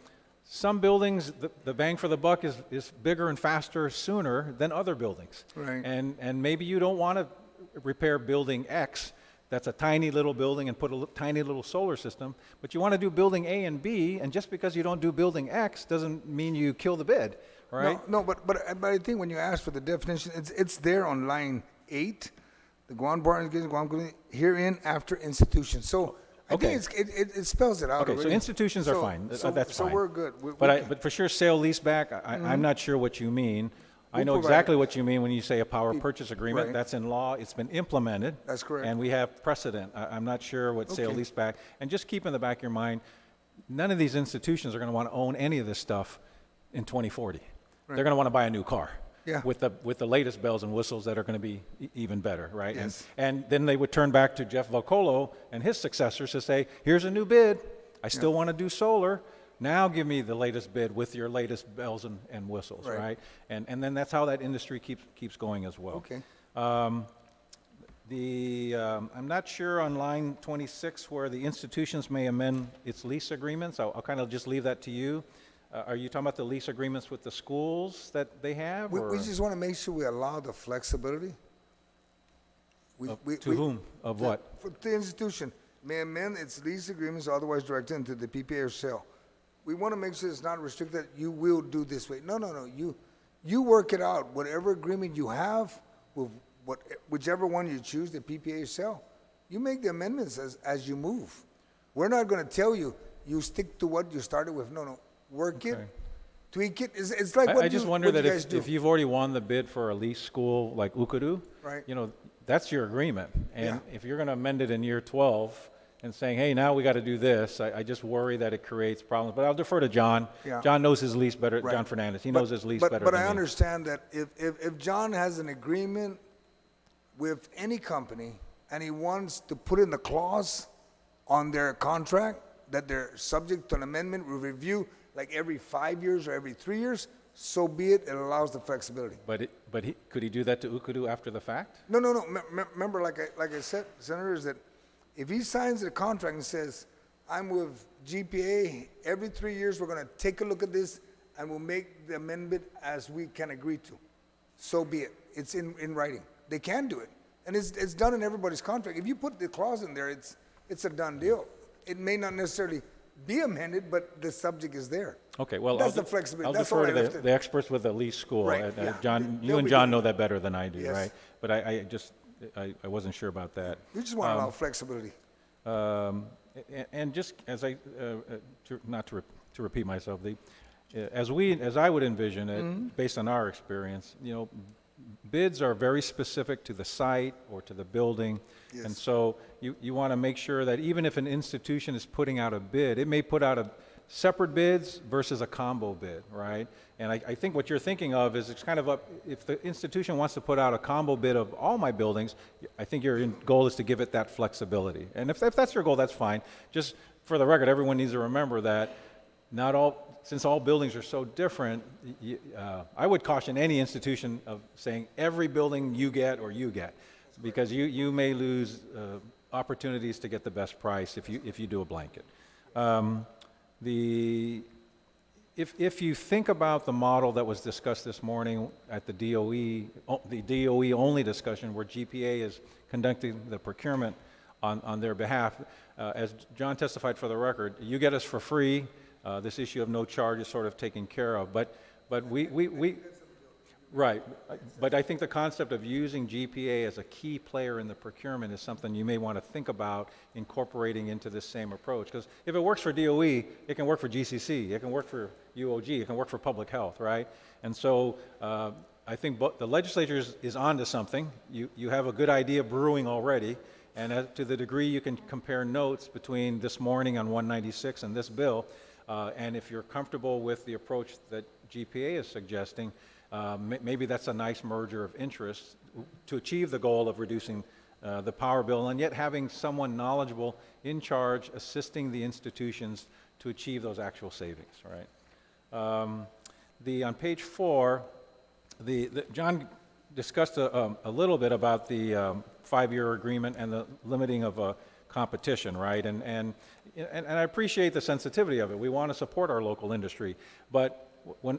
some buildings, the bang for the buck is bigger and faster sooner than other buildings. Right. And maybe you don't want to repair building X, that's a tiny little building, and put a tiny little solar system, but you want to do building A and B, and just because you don't do building X doesn't mean you kill the bid, right? No, but I think when you ask for the definition, it's there on line 8, the Guam Bar Guam herein after institution. So I Okay. think it spells it out Okay, so already. institutions are So- fine. That's So fine. we're good. But for sure, sale leaseback, I'm not sure what you mean. I We'll know provide exactly it. what you mean when you say a power purchase agreement. right. That's in law. It's been implemented. That's correct. And we have precedent. I'm not sure what sale Okay. leaseback. And just keep in the back of your mind, none of these institutions are going to want to own any of this stuff in 2040. They're going to want to buy a new car. Yeah. With the latest bells and whistles that are going to be even better, right? Yes. And then they would turn back to Jeff Volcolo and his successors to say, here's a new bid. I still want to do solar. Now give me the latest bid with your latest bells and whistles, Right. right? And then that's how that industry keeps going as well. Okay. I'm not sure on line 26 where the institutions may amend its lease agreements. I'll kind of just leave that to you. Are you talking about the lease agreements with the schools that they have? We or just want to make sure we allow the flexibility. to whom? Of what? For the institution may amend its lease agreements otherwise directed into the PPA or sale. We want to make sure it's not restricted, that you will do this way. No. You work it out. Whatever agreement you have, with whichever one you choose, the PPA or sale, you make the amendments as you move. We're not going to tell you, you stick to what you started with. No. Work it, Okay. tweak it. It's like what I just wonder what that you guys do. if you've already won the bid for a lease school like Ukadu, Right. that's your agreement. And Yeah. if you're going to amend it in year 12 and saying, hey, now we got to do this, I just worry that it creates problems. But I'll defer to John. Yeah. John knows his lease better, Right. John Fernandez. He But- knows his lease but- better But than I me. understand that if John has an agreement with any company and he wants to put in the clause on their contract that they're subject to an amendment with review like every 5 years or every 3 years, so be it. It allows the flexibility. Could he do that to Ukadu after the fact? No. Remember, like I said, Senator, is that if he signs a contract and says, I'm with GPA, every 3 years we're going to take a look at this and we'll make the amendment as we can agree to. So be it. It's in writing. They can do it. And it's done in everybody's contract. If you put the clause in there, it's a done deal. It may not necessarily be amended, but the subject is there. Okay, well, That's the flexibility. I'll That's defer all to I the, left it. the experts with the lease school. Right, And, yeah. John, you They'll and be John doing know it. that better than I do, Yes. right? But I wasn't sure about that. We just want to allow flexibility. And just as not to repeat myself, as I would envision it, based on our experience, bids are very specific to the site or to the building. Yes. And so you want to make sure that even if an institution is putting out a bid, it may put out a separate bids versus a combo bid, right? And I think what you're thinking of is it's kind of up, if the institution wants to put out a combo bid of all my buildings, I think your goal is to give it that flexibility. And if that's your goal, that's fine. Just for the record, everyone needs to remember that since all buildings are so different, I would caution any institution of saying every building you get, because you may lose opportunities to get the best price if you do a blanket. If you think about the model that was discussed this morning at the DOE only discussion, where GPA is conducting the procurement on their behalf, as John testified for the record, you get us for free. This issue of no charge is sort of taken care of, but right. But I think the concept of using GPA as a key player in the procurement is something you may want to think about incorporating into this same approach. Because if it works for DOE, it can work for GCC, it can work for UOG, it can work for public health, right? And so I think the legislature is onto something. You have a good idea brewing already, and to the degree you can compare notes between this morning on 196 and this bill, and if you're comfortable with the approach that GPA is suggesting, maybe that's a nice merger of interests to achieve the goal of reducing the power bill and yet having someone knowledgeable in charge assisting the institutions to achieve those actual savings, right? On page 4, John discussed a little bit about the 5-year agreement and the limiting of competition, right? And I appreciate the sensitivity of it. We want to support our local industry, but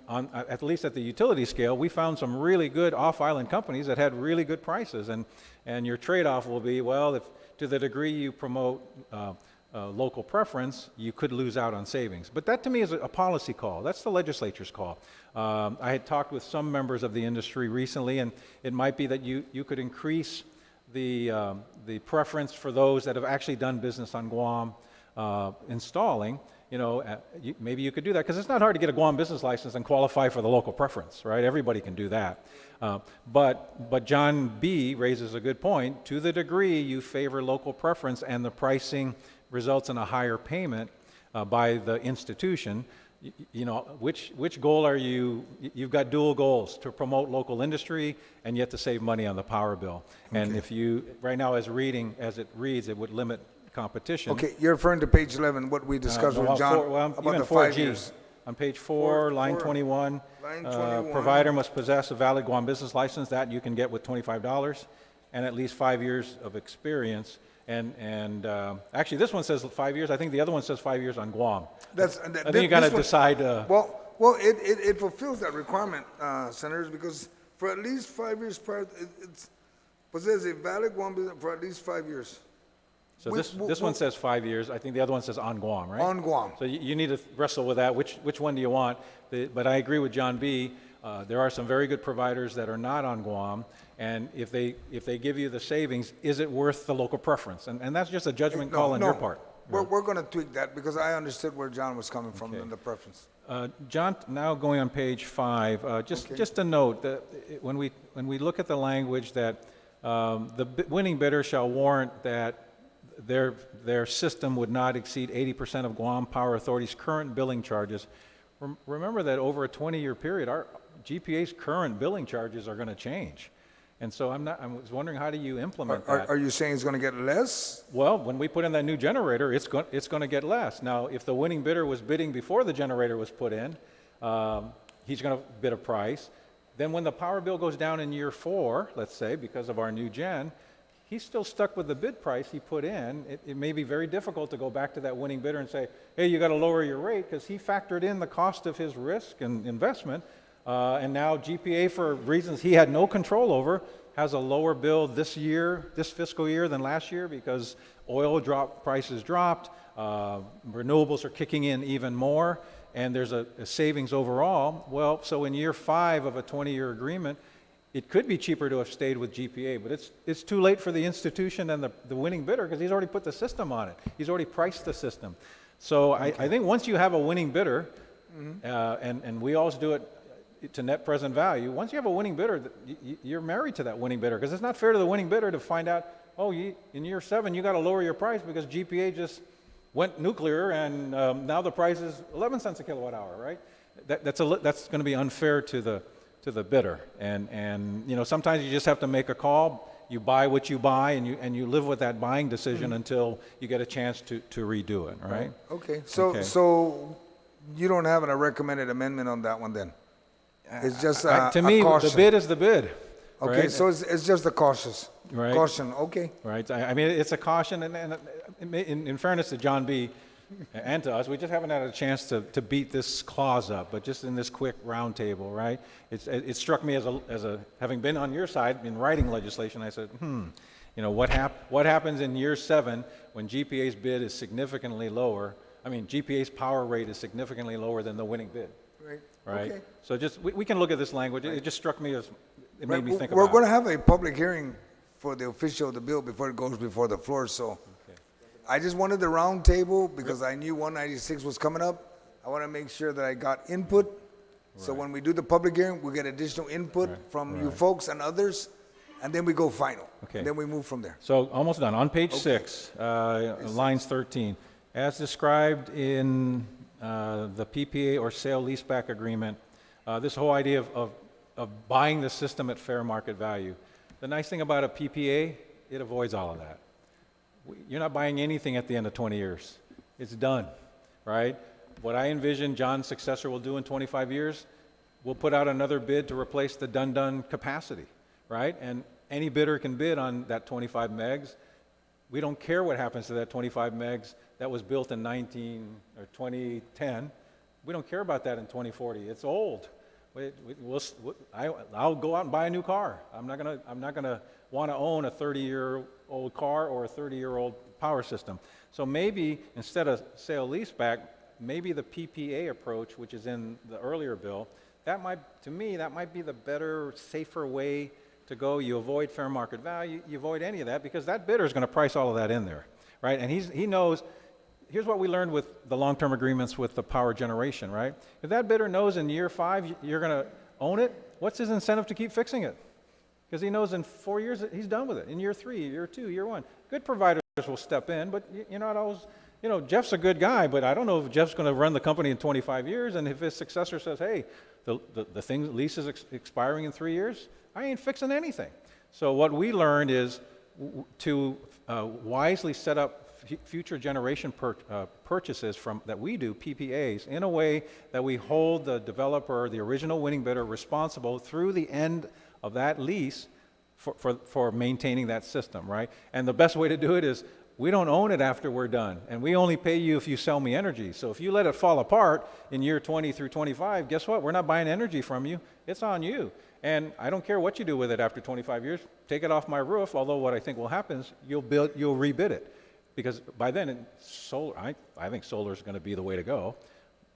at least at the utility scale, we found some really good off-island companies that had really good prices, and your trade-off will be, well, if to the degree you promote local preference, you could lose out on savings. But that to me is a policy call. That's the legislature's call. I had talked with some members of the industry recently, and it might be that you could increase the preference for those that have actually done business on Guam installing, maybe you could do that, because it's not hard to get a Guam business license and qualify for the local preference, right? Everybody can do that. But John B. raises a good point. To the degree you favor local preference and the pricing results in a higher payment by the institution, which goal are you've got dual goals: to promote local industry and yet to save money on the power bill. And if you, right now as it reads, it would limit competition. Okay, you're referring to page 11, what we discussed with John about even the 4G. 5 years. On page 4, line 21, Line 21. provider must possess a valid Guam business license that you can get with $25 and at least 5 years of experience. And actually, this one says 5 years. I think the other one says 5 years on Guam. I think you got to decide. Well, it fulfills that requirement, Senators, because for at least 5 years prior, it's possess a valid Guam business for at least 5 years. So this one says 5 years. I think the other one says on Guam, right? On Guam. So you need to wrestle with that. Which one do you want? But I agree with John B. There are some very good providers that are not on Guam, and if they give you the savings, is it worth the local preference? And that's just a judgment call on your part. We're going to tweak that because I understood where John was coming from in the preference. John, now going on page 5, just a note that when we look at the language that the winning bidder shall warrant that their system would not exceed 80% of Guam Power Authority's current billing charges. Remember that over a 20-year period, our GPA's current billing charges are going to change. And so I was wondering, how do you implement that? Are you saying it's going to get less? Well, when we put in that new generator, it's going to get less. Now, if the winning bidder was bidding before the generator was put in, he's going to bid a price. Then when the power bill goes down in year 4, let's say, because of our new gen, he's still stuck with the bid price he put in. It may be very difficult to go back to that winning bidder and say, hey, you got to lower your rate, because he factored in the cost of his risk and investment. And now GPA, for reasons he had no control over, has a lower bill this fiscal year than last year, because prices dropped, renewables are kicking in even more, and there's a savings overall. Well, so in year 5 of a 20-year agreement, it could be cheaper to have stayed with GPA, but it's too late for the institution and the winning bidder, because he's already put the system on it. He's already priced the system. So I think once you have a winning bidder, and we always do it to net present value, once you have a winning bidder, you're married to that winning bidder, because it's not fair to the winning bidder to find out, in year 7 you got to lower your price because GPA just went nuclear and now the price is 11 cents a kilowatt hour, right? That's going to be unfair to the bidder, and sometimes you just have to make a call. You buy what you buy, and you live with that buying decision until you get a chance to redo it, right? Okay. So you don't have a recommended amendment on that one then? It's just to me, caution. the bid is the bid. Okay, right? so it's just a cautious Right. caution. Okay. Right. I mean, it's a caution, and in fairness to John B. and to us, we just haven't had a chance to beat this clause up. But just in this quick roundtable, right? It struck me as a having been on your side in writing legislation. I said, what happens in year 7 when GPA's bid is significantly lower? I mean, GPA's power rate is significantly lower than the winning bid. Right. Okay. So just we can look at this language. It just struck me as it made me think about. We're going to have a public hearing for the official of the bill before it goes before the floor. So I just wanted the round table because I knew 196 was coming up. I want to make sure that I got input. So when we do the public hearing, we get additional input from you folks and others, and then we go final. Okay. And then we move from there. So almost done. On page 6, lines 13, as described in the PPA or sale leaseback agreement, this whole idea of buying the system at fair market value. The nice thing about a PPA, it avoids all of that. You're not buying anything at the end of 20 years. It's done, right? What I envision John's successor will do in 25 years, we'll put out another bid to replace the done capacity, right? And any bidder can bid on that 25 megs. We don't care what happens to that 25 megs that was built in 2010. We don't care about that in 2040. It's old. I'll go out and buy a new car. I'm not gonna want to own a 30-year-old car or a 30-year-old power system. So maybe instead of sale leaseback, maybe the PPA approach, which is in the earlier bill, that might be the better, safer way to go, you avoid fair market value, you avoid any of that, because that bidder is going to price all of that in there, right? And he knows, here's what we learned with the long-term agreements with the power generation, right? If that bidder knows in year 5 you're going to own it, what's his incentive to keep fixing it? Because he knows in 4 years he's done with it. In year 3, year 2, year 1. Good providers will step in, but you're not always, Jeff's a good guy, but I don't know if Jeff's going to run the company in 25 years, and if his successor says, hey, the lease is expiring in 3 years, I ain't fixing anything. So what we learned is to wisely set up future generation purchases that we do, PPAs, in a way that we hold the developer, the original winning bidder, responsible through the end of that lease for maintaining that system, right? And the best way to do it is we don't own it after we're done, and we only pay you if you sell me energy. So if you let it fall apart in year 20 through 25, guess what? We're not buying energy from you. It's on you. And I don't care what you do with it after 25 years. Take it off my roof, although what I think will happen is you'll rebid it. Because by then, I think solar is going to be the way to go.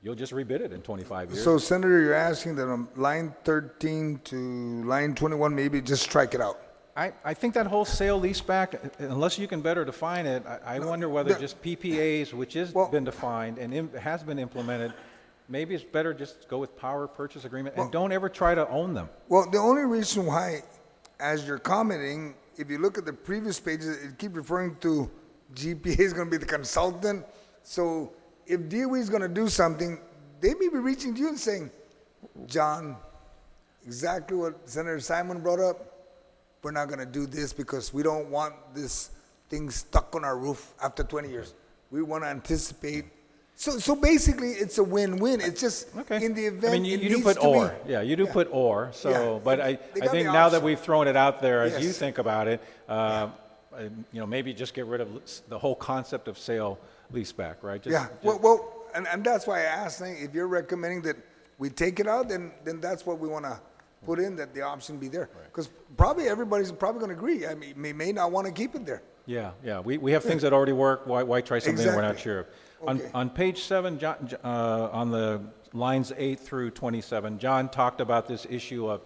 You'll just rebid it in 25 years. So, Senator, you're asking that on line 13 to line 21, maybe just strike it out. I think that whole sale leaseback, unless you can better define it, I wonder whether just PPAs, which has been defined and has been implemented, maybe it's better just go with power purchase agreement and don't ever try to own them. Well, the only reason why, as you're commenting, if you look at the previous pages, it keeps referring to GPA is going to be the consultant. So if DOE is going to do something, they may be reaching to you and saying, John, exactly what Senator Simon brought up, we're not going to do this because we don't want this thing stuck on our roof after 20 years. We want to anticipate. So basically, it's a win-win. It's just in the event. I mean, you do put or. Yeah, you do put or. So, Yeah. but I They got think the now that option. we've thrown it out there, as you Yes. think about it, maybe just get rid of the whole concept of sale leaseback, right? Yeah, well, and that's why I asked, if you're recommending that we take it out, then that's what we want to put in, that the option be there. Because probably everybody's probably going to agree. I mean, may not want to keep it there. Yeah. We have things that already work. Why try something we're not Exactly. sure of? Okay. On page 7, on the lines 8 through 27, John talked about this issue of,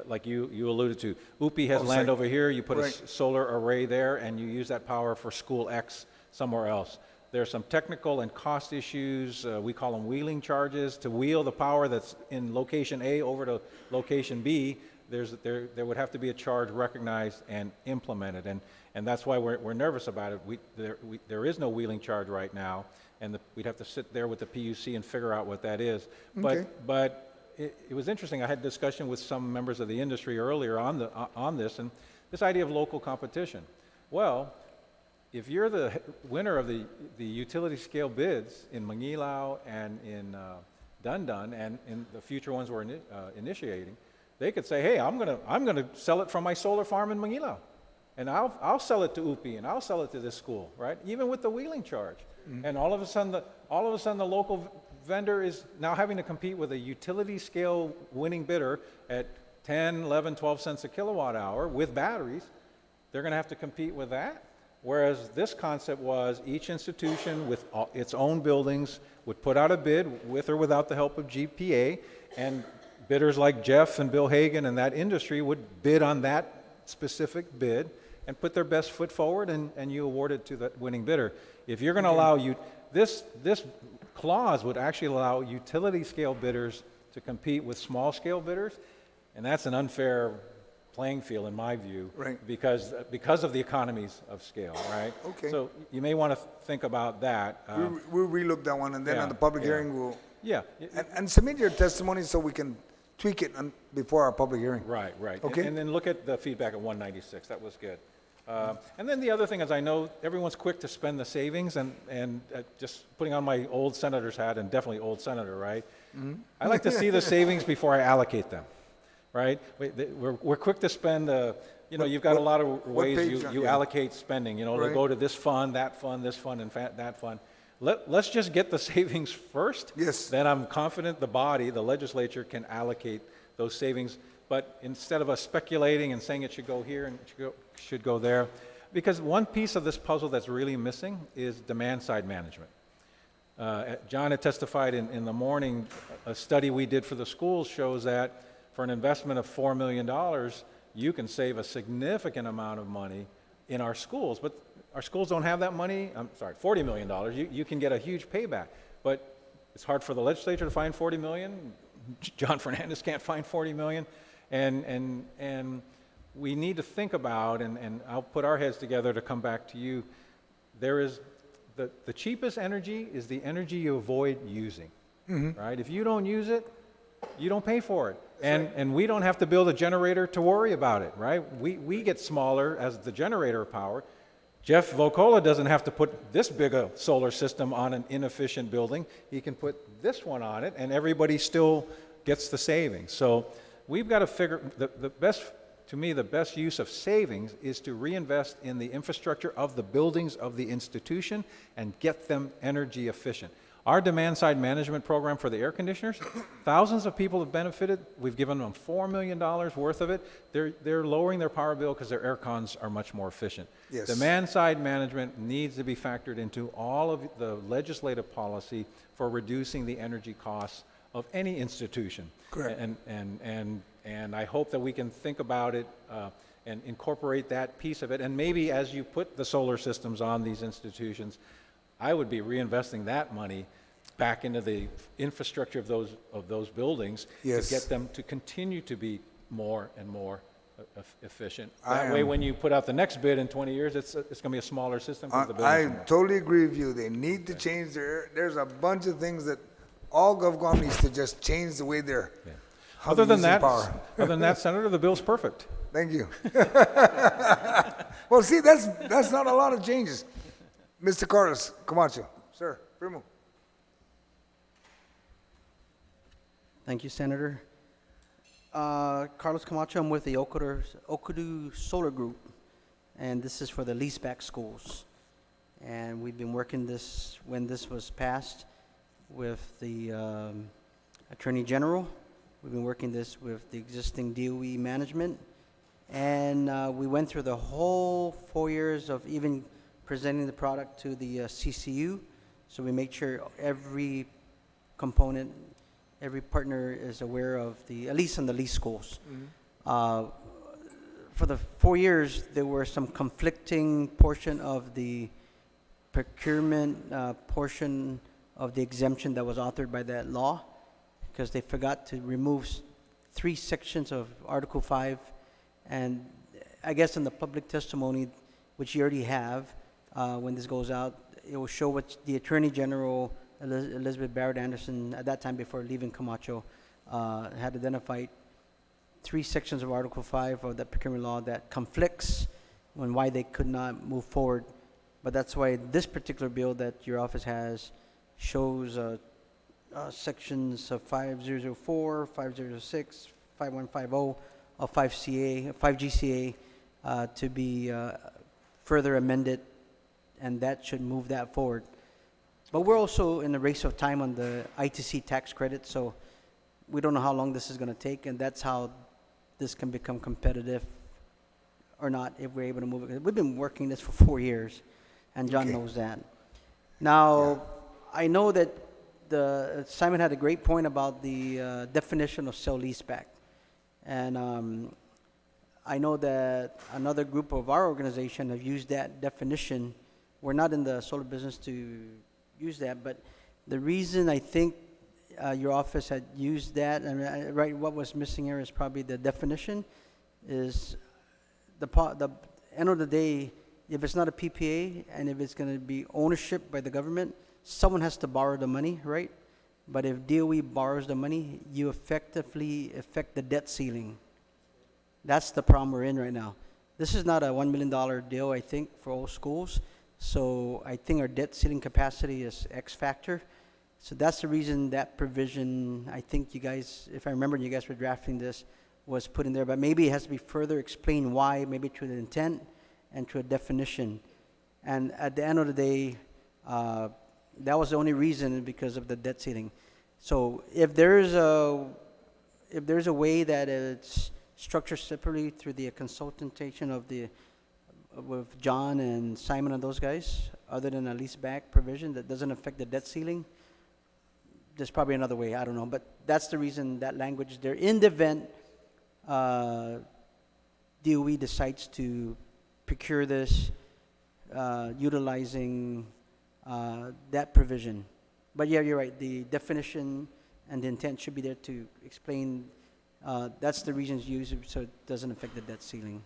like you alluded to, UPI has land over here, you put a Right. solar array there, and you use that power for school X somewhere else. There's some technical and cost issues, we call them wheeling charges, to wheel the power that's in location A over to location B. There would have to be a charge recognized and implemented, and that's why we're nervous about it. There is no wheeling charge right now, and we'd have to sit there with the PUC and figure out what that is. Okay. But it was interesting. I had a discussion with some members of the industry earlier on this, and this idea of local competition. Well, if you're the winner of the utility scale bids in Manilao and in Dundun, and in the future ones we're initiating, they could say, hey, I'm gonna sell it from my solar farm in Manilao, and I'll sell it to UPI, and I'll sell it to this school, right? Even with the wheeling charge. And all of a sudden the local vendor is now having to compete with a utility scale winning bidder at 10, 11, 12 cents a kilowatt hour with batteries. They're going to have to compete with that. Whereas this concept was each institution with its own buildings would put out a bid with or without the help of GPA, and bidders like Jeff and Bill Hagan and that industry would bid on that specific bid and put their best foot forward, and you award it to the winning bidder. If you're going to allow this clause would actually allow utility scale bidders to compete with small scale bidders, and that's an unfair playing field in my view, Right. because of the economies of scale, right? Okay. So you may want to think about that. We'll relook that one, and then yeah, at the public yeah. hearing, we'll, Yeah, and submit your testimony so we can tweak it before our public hearing. right. Okay. And then look at the feedback at 196. That was good. And then the other thing is, I know everyone's quick to spend the savings, and just putting on my old senator's hat, and definitely old senator, right? I like to see the savings before I allocate them, right? We're quick to spend. You've got a lot of ways page, you yeah. allocate spending. They'll Right. go to this fund, that fund, this fund, and that fund. Let's just get the savings first. Yes. Then I'm confident the legislature, can allocate those savings. But instead of us speculating and saying it should go here and it should go there, because one piece of this puzzle that's really missing is demand-side management. John had testified in the morning, a study we did for the schools shows that for an investment of $4 million, you can save a significant amount of money in our schools. But our schools don't have that money. I'm sorry, $40 million. You can get a huge payback. But it's hard for the legislature to find 40 million. John Fernandez can't find 40 million. And we need to think about, and I'll put our heads together to come back to you. There is the cheapest energy is the energy you avoid using, right? If you don't use it, you don't pay for it. And we don't have to build a generator to worry about it, right? We get smaller as the generator power. Jeff Vocola doesn't have to put this big a solar system on an inefficient building. He can put this one on it, and everybody still gets the savings. So we've got to figure, the best, to me, the best use of savings is to reinvest in the infrastructure of the buildings of the institution and get them energy efficient. Our demand-side management program for the air conditioners, thousands of people have benefited. We've given them $4 million worth of it. They're lowering their power bill because their air cons are much more efficient. Yes. Demand-side management needs to be factored into all of the legislative policy for reducing the energy costs of any institution. Correct. And I hope that we can think about it and incorporate that piece of it. And maybe as you put the solar systems on these institutions, I would be reinvesting that money back into the infrastructure of those buildings Yes. to get them to continue to be more and more efficient. That way, when you put out the next bid in 20 years, it's going to be a smaller system because the buildings I are more. totally agree with you. They need to change there's a bunch of things that all GovGuam needs to just change the way they're how Other they're than using that, power. Senator, the bill's perfect. Thank you. Well, see, that's not a lot of changes. Mr. Carlos Camacho, sir, primo. Thank you, Senator. Carlos Camacho, I'm with the Okudu Solar Group, and this is for the leaseback schools. And we've been working this, when this was passed, with the Attorney General. We've been working this with the existing DOE management. And we went through the whole 4 years of even presenting the product to the CCU. So we make sure every component, every partner is aware of at least in the lease schools. For the 4 years, there were some conflicting portion of the procurement portion of the exemption that was authored by that law, because they forgot to remove 3 sections of Article 5. And I guess in the public testimony, which you already have, when this goes out, it will show what the Attorney General, Elizabeth Barrett Anderson, at that time before leaving Camacho, had identified 3 sections of Article 5 of that procurement law that conflicts on why they could not move forward. But that's why this particular bill that your office has shows sections of 5004, 5006, 5150 of 5GCA to be further amended, and that should move that forward. But we're also in the race of time on the ITC tax credit, so we don't know how long this is going to take, and that's how this can become competitive or not if we're able to move it. We've been working this for 4 years, and John knows that. Now, I know that Simon had a great point about the definition of sale-leaseback. And I know that another group of our organization have used that definition. We're not in the solar business to use that, but the reason I think your office had used that, and right, what was missing here is probably the definition, is the end of the day, if it's not a PPA and if it's going to be ownership by the government, someone has to borrow the money, right? But if DOE borrows the money, you effectively affect the debt ceiling. That's the problem we're in right now. This is not a $1 million deal, I think, for all schools. So I think our debt ceiling capacity is X factor. So that's the reason that provision, I think you guys, if I remember, you guys were drafting this, was put in there. But maybe it has to be further explained why, maybe through the intent and to a definition. And at the end of the day, that was the only reason, because of the debt ceiling. So if there's a way that it's structured separately through the consultation with John and Simon and those guys, other than a leaseback provision that doesn't affect the debt ceiling, there's probably another way. I don't know, but that's the reason that language is there. In the event DOE decides to procure this utilizing that provision. But yeah, you're right, the definition and the intent should be there to explain, that's the reasons used, so it doesn't affect the debt ceiling.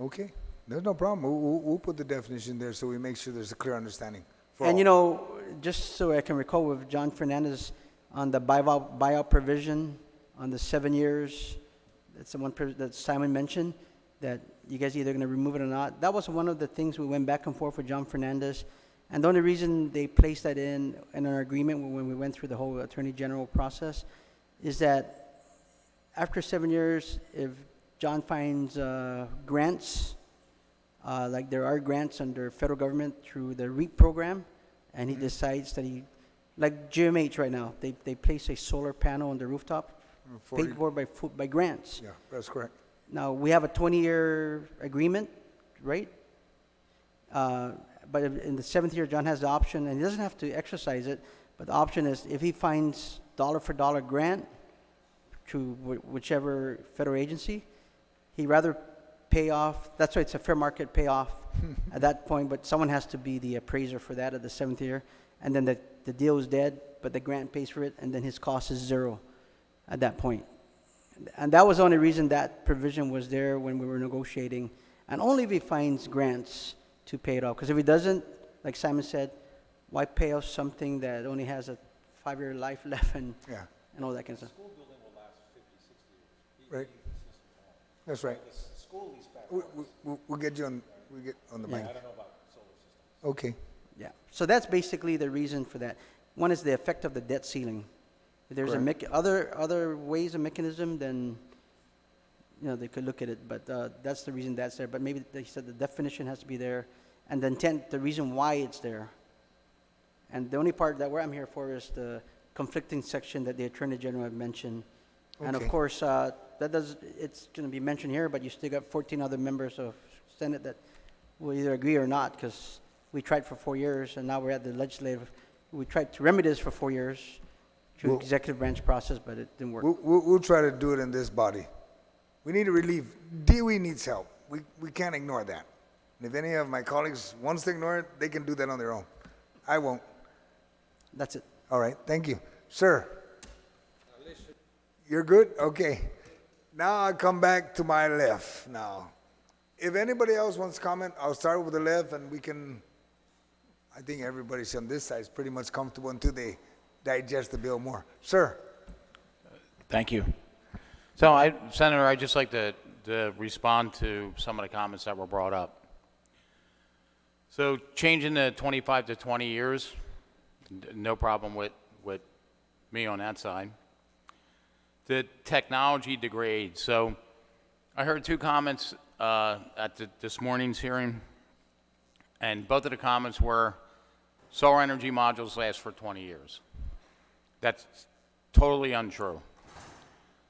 Okay, there's no problem. We'll put the definition there so we make sure there's a clear understanding. for And all. you know, just so I can recall with John Fernandez on the buyout provision on the 7 years, that's the one that Simon mentioned, that you guys either going to remove it or not. That was one of the things we went back and forth with John Fernandez. And the only reason they placed that in our agreement when we went through the whole Attorney General process is that after 7 years, if John finds grants, like there are grants under federal government through the REAP program, and he decides that like GMH right now, they place a solar panel on the rooftop, 40 paid for by grants. Yeah, that's correct. Now, we have a 20-year agreement, right? But in the 7th year, John has the option, and he doesn't have to exercise it, but the option is if he finds dollar-for-dollar grant to whichever federal agency, he'd rather pay off, that's why it's a fair market payoff at that point, but someone has to be the appraiser for that at the 7th year, and then the deal is dead, but the grant pays for it, and then his cost is zero at that point. And that was the only reason that provision was there when we were negotiating, and only if he finds grants to pay it off. Because if he doesn't, like Simon said, why pay off something that only has a 5-year life left and Yeah, all that kind of stuff? right. That's right. We'll get you on, we'll get on the mic. I don't know about solar systems. Okay, Yeah. So that's basically the reason for that. One is the effect of the debt ceiling. If there's other ways of mechanism, then they could look at it. But that's the reason that's there. But maybe they said the definition has to be there, and the intent, the reason why it's there. And the only part that I'm here for is the conflicting section that the Attorney General had mentioned. And of Okay. course, it's going to be mentioned here, but you still got 14 other members of Senate that will either agree or not, because we tried for 4 years, and now we're at the legislative. We tried to remedy this for 4 years through Well- executive branch process, but it didn't work. we'll try to do it in this body. We need to relieve, DOE needs help. We can't ignore that. And if any of my colleagues wants to ignore it, they can do that on their own. I won't. That's it. All right, thank you. Sir? You're good? Okay. Now I come back to my left now. If anybody else wants to comment, I'll start with the left and I think everybody's on this side is pretty much comfortable until they digest the bill more. Sir? Thank you. So, Senator, I'd just like to respond to some of the comments that were brought up. So, changing the 25 to 20 years, no problem with me on that side. The technology degrades. So, I heard two comments at this morning's hearing, and both of the comments were solar energy modules last for 20 years. That's totally untrue.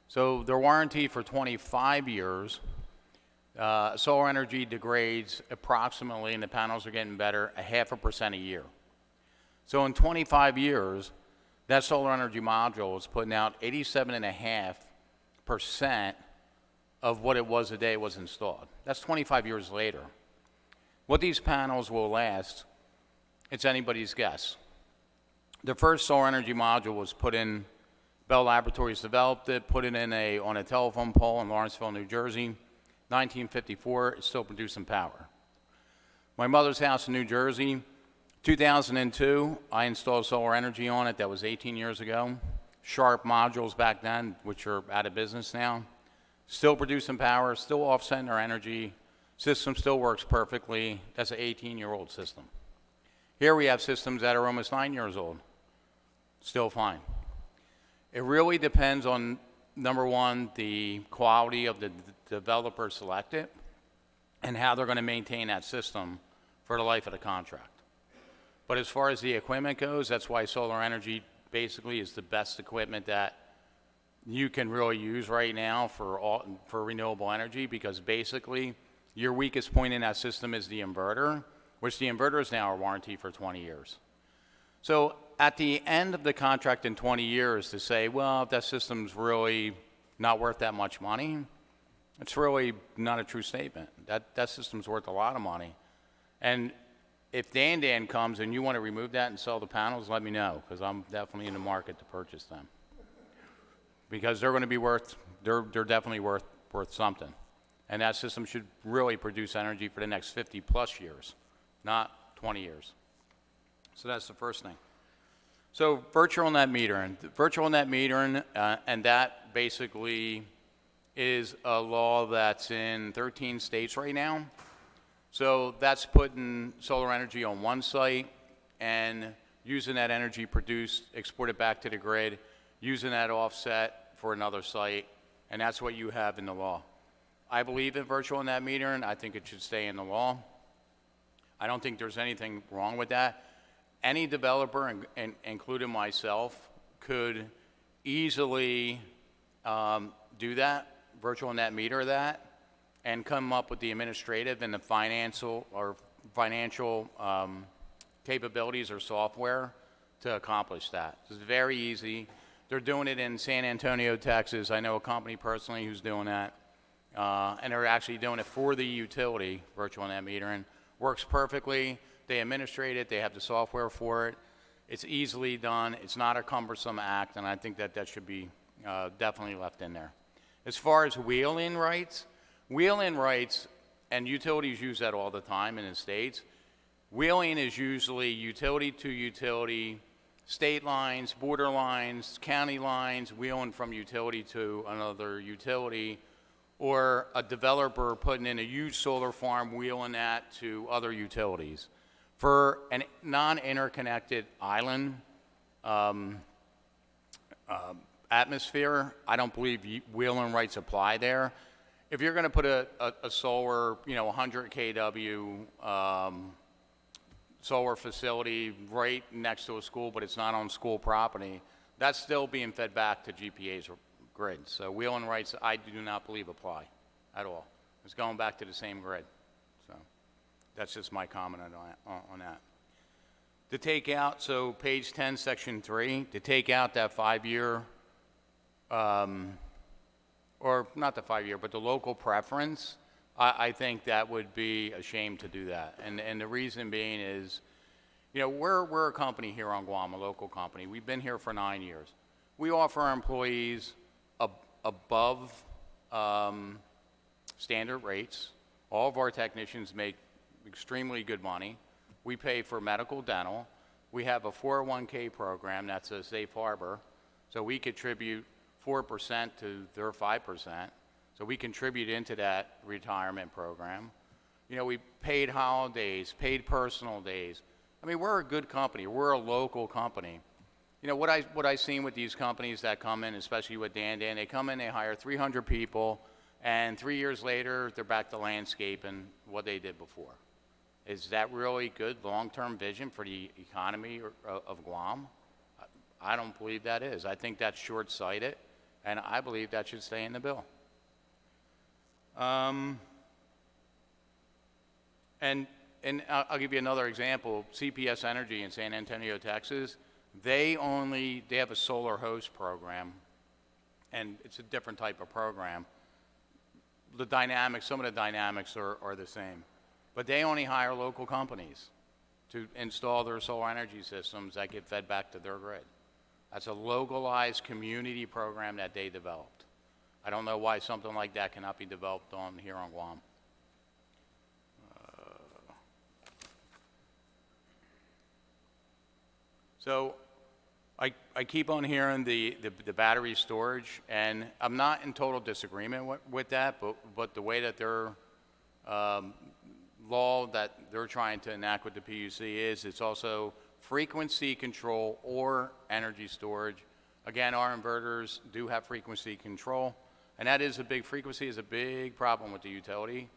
So their warranty for 25 years, solar energy degrades approximately, and the panels are getting better, 0.5% a year. So in 25 years, that solar energy module is putting out 87.5% of what it was the day it was installed. That's 25 years later. What these panels will last, it's anybody's guess. The first solar energy module was put in, Bell Laboratories developed it, put it in on a telephone pole in Lawrenceville, New Jersey. 1954, it's still producing power. My mother's house in New Jersey, 2002, I installed solar energy on it. That was 18 years ago. Sharp modules back then, which are out of business now. Still producing power, still offsetting our energy. System still works perfectly. That's an 18-year-old system. Here we have systems that are almost 9 years old. Still fine. It really depends on, number one, the quality of the developer selected and how they're going to maintain that system for the life of the contract. But as far as the equipment goes, that's why solar energy basically is the best equipment that you can really use right now for renewable energy, because basically your weakest point in that system is the inverter, which the inverters now are warranted for 20 years. So at the end of the contract in 20 years to say, well, if that system's really not worth that much money, It's really not a true statement. That system's worth a lot of money. And if Dan comes and you want to remove that and sell the panels, let me know, because I'm definitely in the market to purchase them. Because they're going to be they're definitely worth something. And that system should really produce energy for the next 50 plus years, not 20 years. So that's the first thing. So virtual net metering. Virtual net metering, and that basically is a law that's in 13 states right now. So that's putting solar energy on one site and using that energy produced, export it back to the grid, using that offset for another site, and that's what you have in the law. I believe in virtual net metering. I think it should stay in the law. I don't think there's anything wrong with that. Any developer, including myself, could easily do that, virtual net meter that, and come up with the administrative and the financial capabilities or software to accomplish that. It's very easy. They're doing it in San Antonio, Texas. I know a company personally who's doing that. And they're actually doing it for the utility, virtual net metering. Works perfectly. They administrate it. They have the software for it. It's easily done. It's not a cumbersome act, and I think that should be definitely left in there. As far as wheel-in rights, and utilities use that all the time in the states. Wheel-in is usually utility to utility, state lines, border lines, county lines, wheeling from utility to another utility, or a developer putting in a huge solar farm, wheeling that to other utilities. For a non-interconnected island atmosphere, I don't believe wheeling rights apply there. If you're going to put a solar, 100 kW solar facility right next to a school, but it's not on school property, that's still being fed back to GPA's grid. So wheeling rights, I do not believe apply at all. It's going back to the same grid. So that's just my comment on that. To take out, so page 10, section 3, to take out that 5-year, or not the 5-year, but the local preference, I think that would be a shame to do that. And the reason being is, we're a company here on Guam, a local company. We've been here for 9 years. We offer our employees above standard rates. All of our technicians make extremely good money. We pay for medical, dental. We have a 401k program that's a safe harbor. So we contribute 4% to their 5%. So we contribute into that retirement program. We paid holidays, paid personal days. I mean, we're a good company. We're a local company. What I've seen with these companies that come in, especially with Dan, they come in, they hire 300 people, and 3 years later, they're back to landscaping what they did before. Is that really good long-term vision for the economy of Guam? I don't believe that is. I think that's short-sighted, and I believe that should stay in the bill. And I'll give you another example. CPS Energy in San Antonio, Texas, they have a solar host program, and it's a different type of program. Some of the dynamics are the same. But they only hire local companies to install their solar energy systems that get fed back to their grid. That's a localized community program that they developed. I don't know why something like that cannot be developed here on Guam. So I keep on hearing the battery storage, and I'm not in total disagreement with that, but the way that their law that they're trying to enact with the PUC is, it's also frequency control or energy storage. Again, our inverters do have frequency control, and frequency is a big problem with the utility.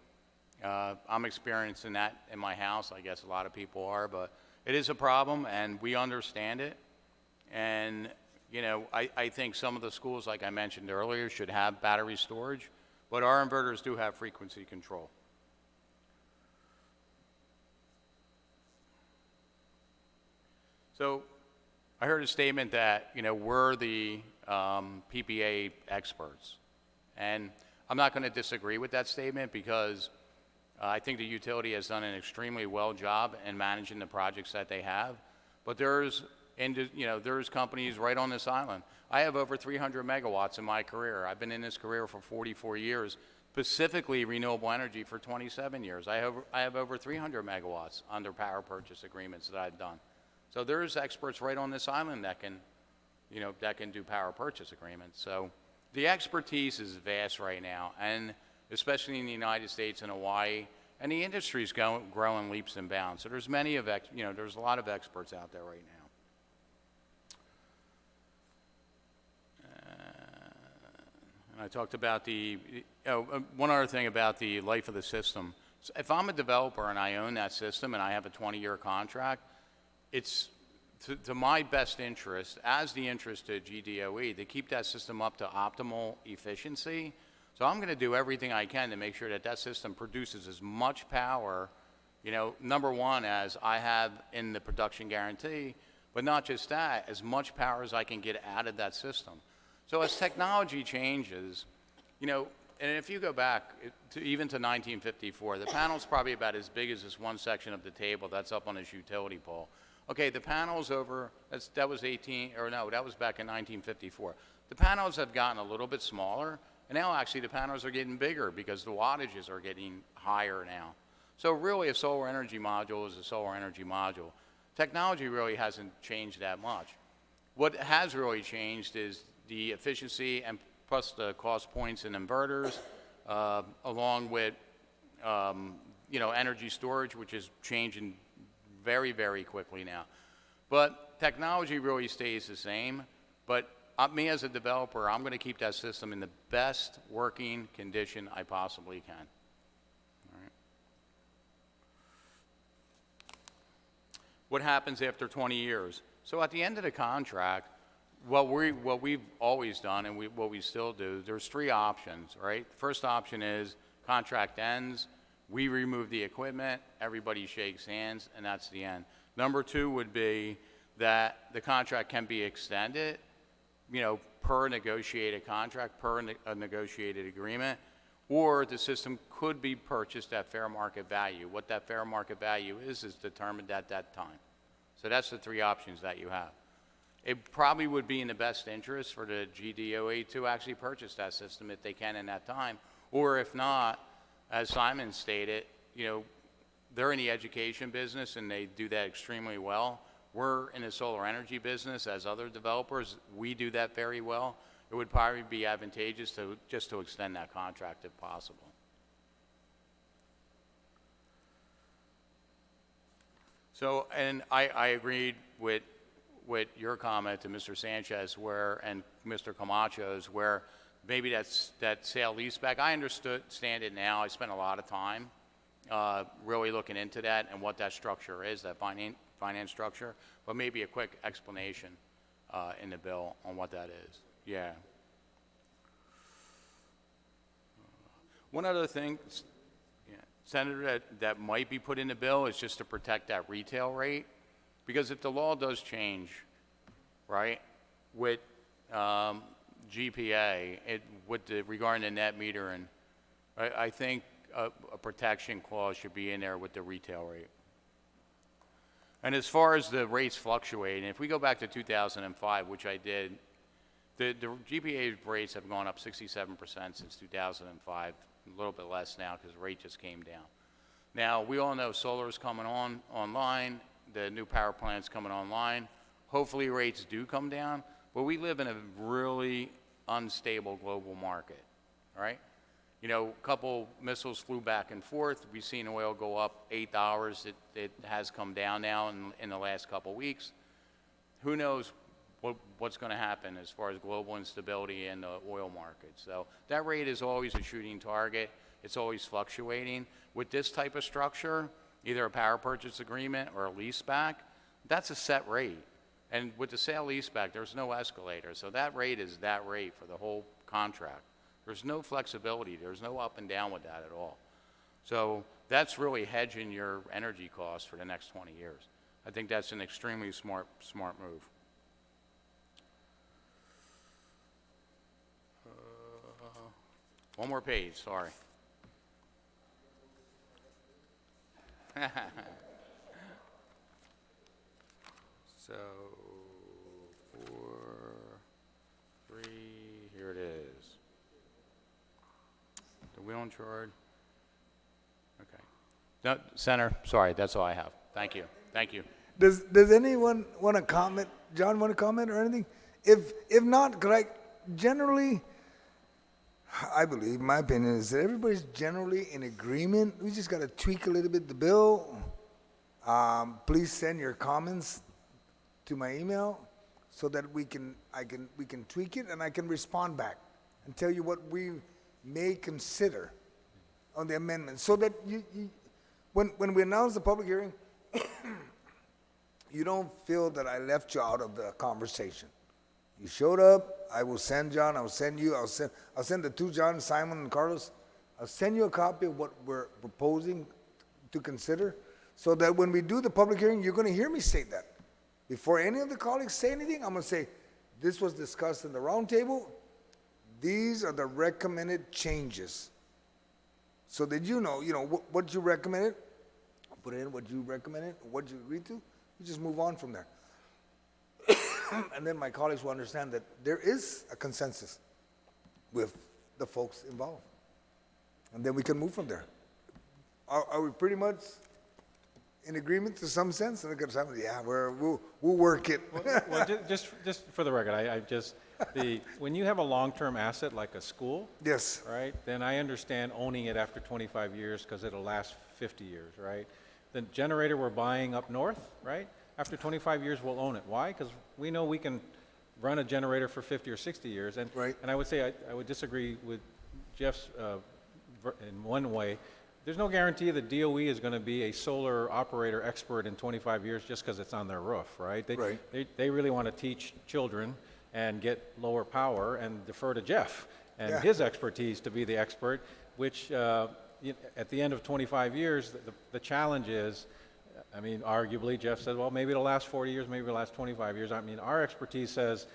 I'm experiencing that in my house. I guess a lot of people are, but it is a problem, and we understand it. And, I think some of the schools, like I mentioned earlier, should have battery storage, but our inverters do have frequency control. So I heard a statement that, we're the PPA experts. And I'm not going to disagree with that statement because I think the utility has done an extremely well job in managing the projects that they have. But there's companies right on this island. I have over 300 megawatts in my career. I've been in this career for 44 years, specifically renewable energy for 27 years. I have over 300 megawatts under power purchase agreements that I've done. So there's experts right on this island that can do power purchase agreements. So the expertise is vast right now, and especially in the United States and Hawaii, and the industry's growing leaps and bounds. So there's there's a lot of experts out there right now. And I talked about one other thing about the life of the system. So if I'm a developer and I own that system and I have a 20-year contract, it's to my best interest, as the interest to GDOE, to keep that system up to optimal efficiency. So I'm going to do everything I can to make sure that that system produces as much power, number one, as I have in the production guarantee, but not just that, as much power as I can get out of that system. So as technology changes, and if you go back even to 1954, the panel's probably about as big as this one section of the table that's up on this utility pole. Okay, the panels that was back in 1954. The panels have gotten a little bit smaller, and now actually the panels are getting bigger because the wattages are getting higher now. So really a solar energy module is a solar energy module. Technology really hasn't changed that much. What has really changed is the efficiency and plus the cost points in inverters, along with energy storage, which is changing very, very quickly now. But technology really stays the same. But me as a developer, I'm going to keep that system in the best working condition I possibly can. All right. What happens after 20 years? So at the end of the contract, what we've always done and what we still do, there's three options, right? First option is contract ends, we remove the equipment, everybody shakes hands, and that's the end. Number two would be that the contract can be extended, per negotiated contract, per a negotiated agreement, or the system could be purchased at fair market value. What that fair market value is determined at that time. So that's the three options that you have. It probably would be in the best interest for the GDOE to actually purchase that system if they can in that time, or if not, as Simon stated, they're in the education business and they do that extremely well. We're in the solar energy business as other developers. We do that very well. It would probably be advantageous to extend that contract if possible. So, and I agreed with your comment to Mr. Sanchez and Mr. Camacho's where maybe that sale leaseback. I understand it now. I spent a lot of time really looking into that and what that structure is, that finance structure. But maybe a quick explanation in the bill on what that is. Yeah. One other thing, Senator, that might be put in the bill is just to protect that retail rate. Because if the law does change, right, with GPA, regarding the net meter, and I think a protection clause should be in there with the retail rate. And as far as the rates fluctuating, if we go back to 2005, which I did, the GPA rates have gone up 67% since 2005, a little bit less now because the rate just came down. Now, we all know solar is coming online, the new power plant's coming online. Hopefully rates do come down, but we live in a really unstable global market, right? A couple missiles flew back and forth. We've seen oil go up $8. It has come down now in the last couple weeks. Who knows what's going to happen as far as global instability in the oil market. So that rate is always a shooting target. It's always fluctuating. With this type of structure, either a power purchase agreement or a leaseback, that's a set rate. And with the sale leaseback, there's no escalator. So that rate is that rate for the whole contract. There's no flexibility. There's no up and down with that at all. So that's really hedging your energy costs for the next 20 years. I think that's an extremely smart move. One more page, sorry. So, 4, 3, here it is. The wheel and charge. Okay. No, Senator, sorry, that's all I have. Thank you. Thank you. Does anyone want to comment? John, want to comment or anything? If not, could I generally, I believe, my opinion is that everybody's generally in agreement. We just got to tweak a little bit the bill. Please send your comments to my email so that we can tweak it and I can respond back and tell you what we may consider on the amendment, so that when we announce the public hearing, you don't feel that I left you out of the conversation. You showed up. I will send John. I'll send you. I'll send the two Johns, Simon and Carlos. I'll send you a copy of what we're proposing to consider, so that when we do the public hearing, you're going to hear me state that. Before any of the colleagues say anything, I'm going to say, this was discussed in the roundtable. These are the recommended changes. So that you know what you recommended, put in what you recommended, what you agreed to. You just move on from there. And then my colleagues will understand that there is a consensus with the folks involved. And then we can move from there. Are we pretty much in agreement to some sense? And yeah, we'll work it. Well, just for the record, when you have a long-term asset like a school, Yes. right, then I understand owning it after 25 years because it'll last 50 years, right? The generator we're buying up north, right, after 25 years we'll own it. Why? Because we know we can run a generator for 50 or 60 years. And, Right. and I would say I would disagree with Jeff's in one way. There's no guarantee that DOE is going to be a solar operator expert in 25 years just because it's on their roof, right? Right. They really want to teach children and get lower power and defer to Jeff and Yeah. his expertise to be the expert, which at the end of 25 years, the challenge is, I mean, arguably, Jeff said, well, maybe it'll last 40 years, maybe it'll last 25 years. I mean, our expertise says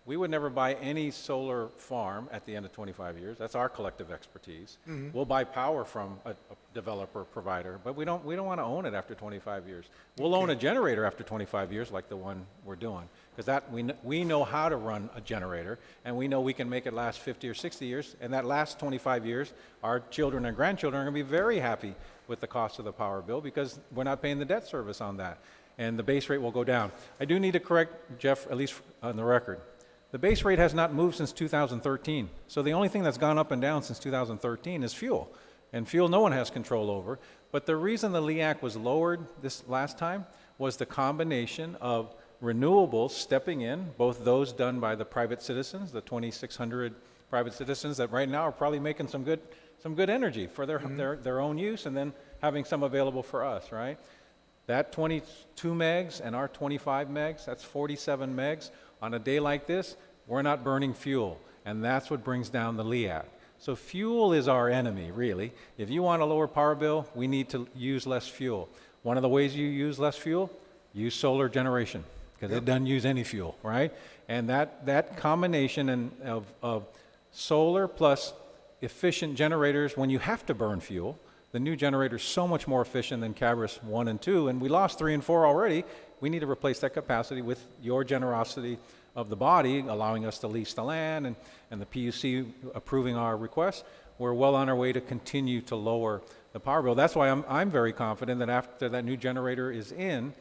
we would never buy any solar farm at the end of 25 years. That's our collective expertise. We'll buy power from a developer provider, but we don't want to own it after 25 years. We'll own a generator after 25 years, like the one we're doing, because that we know how to run a generator, and we know we can make it last 50 or 60 years. And that last 25 years, our children and grandchildren are going to be very happy with the cost of the power bill because we're not paying the debt service on that, and the base rate will go down. I do need to correct Jeff, at least on the record. The base rate has not moved since 2013. So the only thing that's gone up and down since 2013 is fuel. And fuel no one has control over. But the reason the LEAC was lowered this last time was the combination of renewables stepping in, both those done by the private citizens, the 2,600 private citizens that right now are probably making some good energy for their own use, and then having some available for us, right? That 22 megs and our 25 megs, that's 47 megs. On a day like this, we're not burning fuel, and that's what brings down the LEAC. So fuel is our enemy, really. If you want a lower power bill, we need to use less fuel. One of the ways you use less fuel, use solar generation, because it doesn't use any fuel, right? And that combination of solar plus efficient generators, when you have to burn fuel, the new generator is so much more efficient than Cabris 1 and 2, and we lost 3 and 4 already. We need to replace that capacity with your generosity of the body, allowing us to lease the land, and the PUC approving our request. We're well on our way to continue to lower the power bill. That's why I'm very confident that after that new generator is in,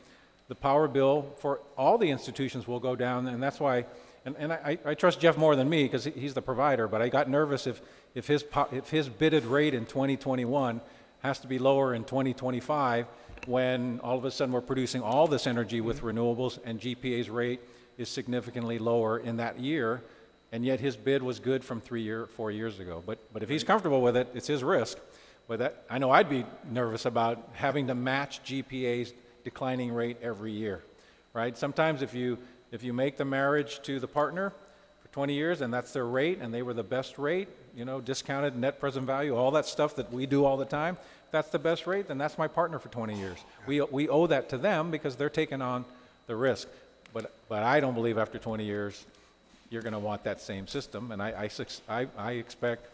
the power bill for all the institutions will go down, and that's why, and I trust Jeff more than me because he's the provider, but I got nervous if his bidded rate in 2021 has to be lower in 2025 when all of a sudden we're producing all this energy with renewables and GPA's rate is significantly lower in that year, and yet his bid was good from 4 years ago. But if he's comfortable with it, it's his risk. But I know I'd be nervous about having to match GPA's declining rate every year, right? Sometimes if you make the marriage to the partner for 20 years and that's their rate and they were the best rate, discounted net present value, all that stuff that we do all the time, if that's the best rate, then that's my partner for 20 years. We owe that to them because they're taking on the risk. But I don't believe after 20 years you're going to want that same system, and I expect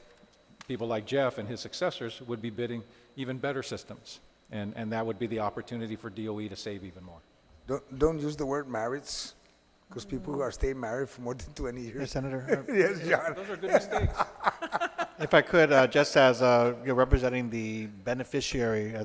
people like Jeff and his successors would be bidding even better systems. And that would be the opportunity for DOE to save even more. Don't use the word marriage, because people who are staying married for more than 20 Yes, years. Senator. Yes, John. Those are good mistakes. If I could, just as representing the beneficiary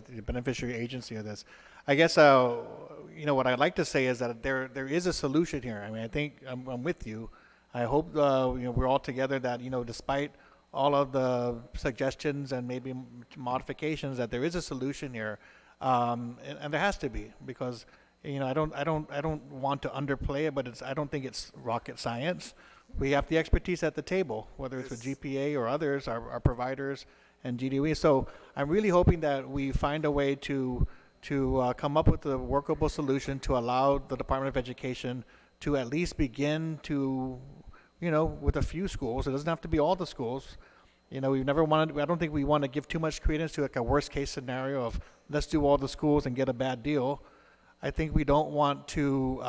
agency of this, I guess what I'd like to say is that there is a solution here. I mean, I think I'm with you. I hope we're all together that despite all of the suggestions and maybe modifications, that there is a solution here, and there has to be, because I don't want to underplay it, but I don't think it's rocket science. We have the expertise at the table, whether it's with GPA or others, our providers and GDOE. So I'm really hoping that we find a way to come up with a workable solution to allow the Department of Education to at least begin to, with a few schools. It doesn't have to be all the schools. We've never wanted. I don't think we want to give too much credence to like a worst case scenario of let's do all the schools and get a bad deal. I think we don't want to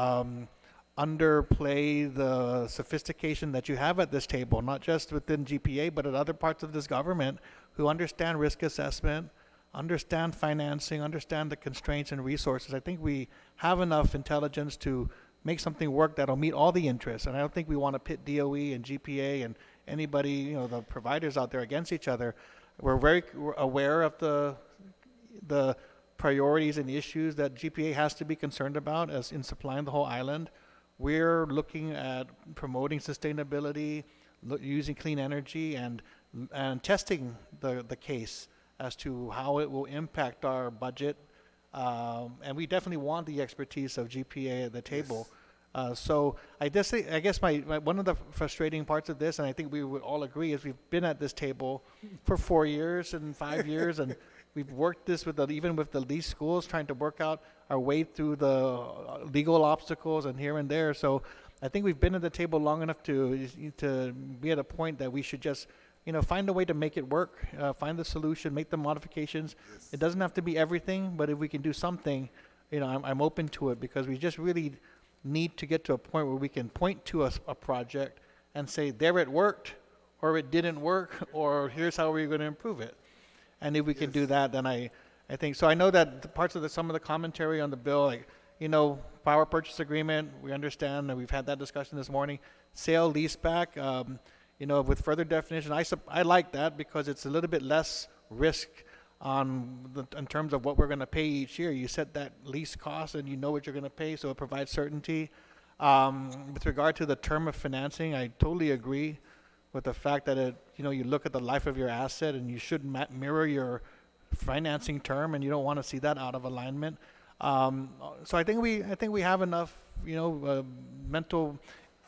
underplay the sophistication that you have at this table, not just within GPA, but at other parts of this government who understand risk assessment, understand financing, understand the constraints and resources. I think we have enough intelligence to make something work that'll meet all the interests. And I don't think we want to pit DOE and GPA and anybody, the providers out there against each other. We're very aware of the priorities and issues that GPA has to be concerned about as in supplying the whole island. We're looking at promoting sustainability, using clean energy, and testing the case as to how it will impact our budget. And we definitely want the expertise of GPA at the table. So I guess my one of the frustrating parts of this, and I think we would all agree, is we've been at this table for 4 years and 5 years, and we've worked this even with the least schools, trying to work out our way through the legal obstacles and here and there. So I think we've been at the table long enough to be at a point that we should just find a way to make it work, find the solution, make the modifications. Yes. It doesn't have to be everything, but if we can do something, I'm open to it, because we just really need to get to a point where we can point to a project and say, there it worked, or it didn't work, or here's how we're going to improve it. And if we can do that, then I think, so I know that the parts of some of the commentary on the bill, like, power purchase agreement, we understand, and we've had that discussion this morning. Sale leaseback, with further definition, I like that, because it's a little bit less risk in terms of what we're going to pay each year. You set that lease cost and you know what you're going to pay, so it provides certainty. With regard to the term of financing, I totally agree with the fact that you look at the life of your asset and you should mirror your financing term, and you don't want to see that out of alignment. So I think we have enough mental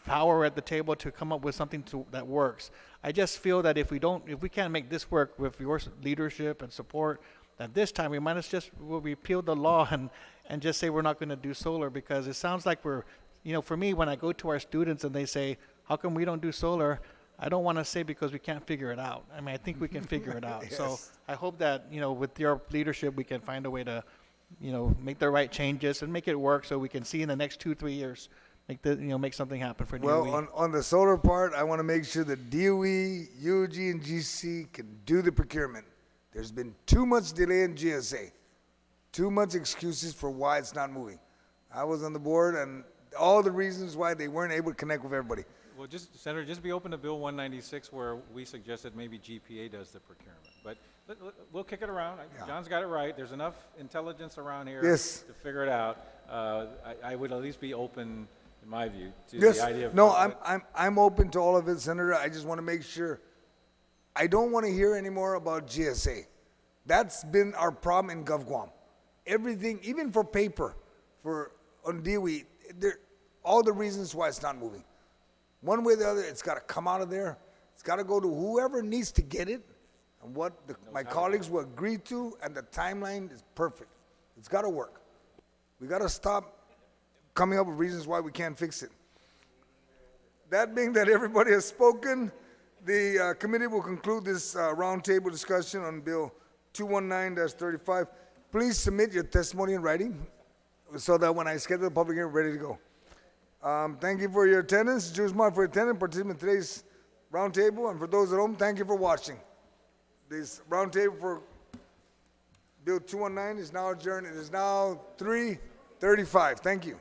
power at the table to come up with something that works. I just feel that if we can't make this work with your leadership and support, that this time we might as just repeal the law and just say we're not going to do solar, because it sounds like we're, for me, when I go to our students and they say, how come we don't do solar? I don't want to say because we can't figure it out. I mean, I think we can figure it out. Yes. So I hope that, with your leadership, we can find a way to, make the right changes and make it work, so we can see in the next 2-3 years make something happen for DOE. Well, on the solar part, I want to make sure that DOE, UOG, and GC can do the procurement. There's been too much delay in GSA, too much excuses for why it's not moving. I was on the board, and all the reasons why they weren't able to connect with everybody. Well, Senator, just be open to Bill 196, where we suggested maybe GPA does the procurement. But we'll kick it around. Yeah. John's got it right. There's enough intelligence around here Yes. to figure it out. I would at least be open, in my view, to Yes. the idea of... No, I'm open to all of it, Senator. I just want to make sure. I don't want to hear anymore about GSA. That's been our problem in GovGuam. Everything, even for paper, on DOE, all the reasons why it's not moving. One way or the other, it's got to come out of there. It's got to go to whoever needs to get it, and what my colleagues will agree to, and the timeline is perfect. It's got to work. We got to stop coming up with reasons why we can't fix it. That being that everybody has spoken, the committee will conclude this roundtable discussion on Bill 219-35. Please submit your testimony in writing so that when I schedule the public hearing, we're ready to go. Thank you for your attendance. Juice Mark for attending, participating in today's roundtable, and for those at home, thank you for watching. this roundtable for Bill 219 is now adjourned. It is now 3:35. Thank you.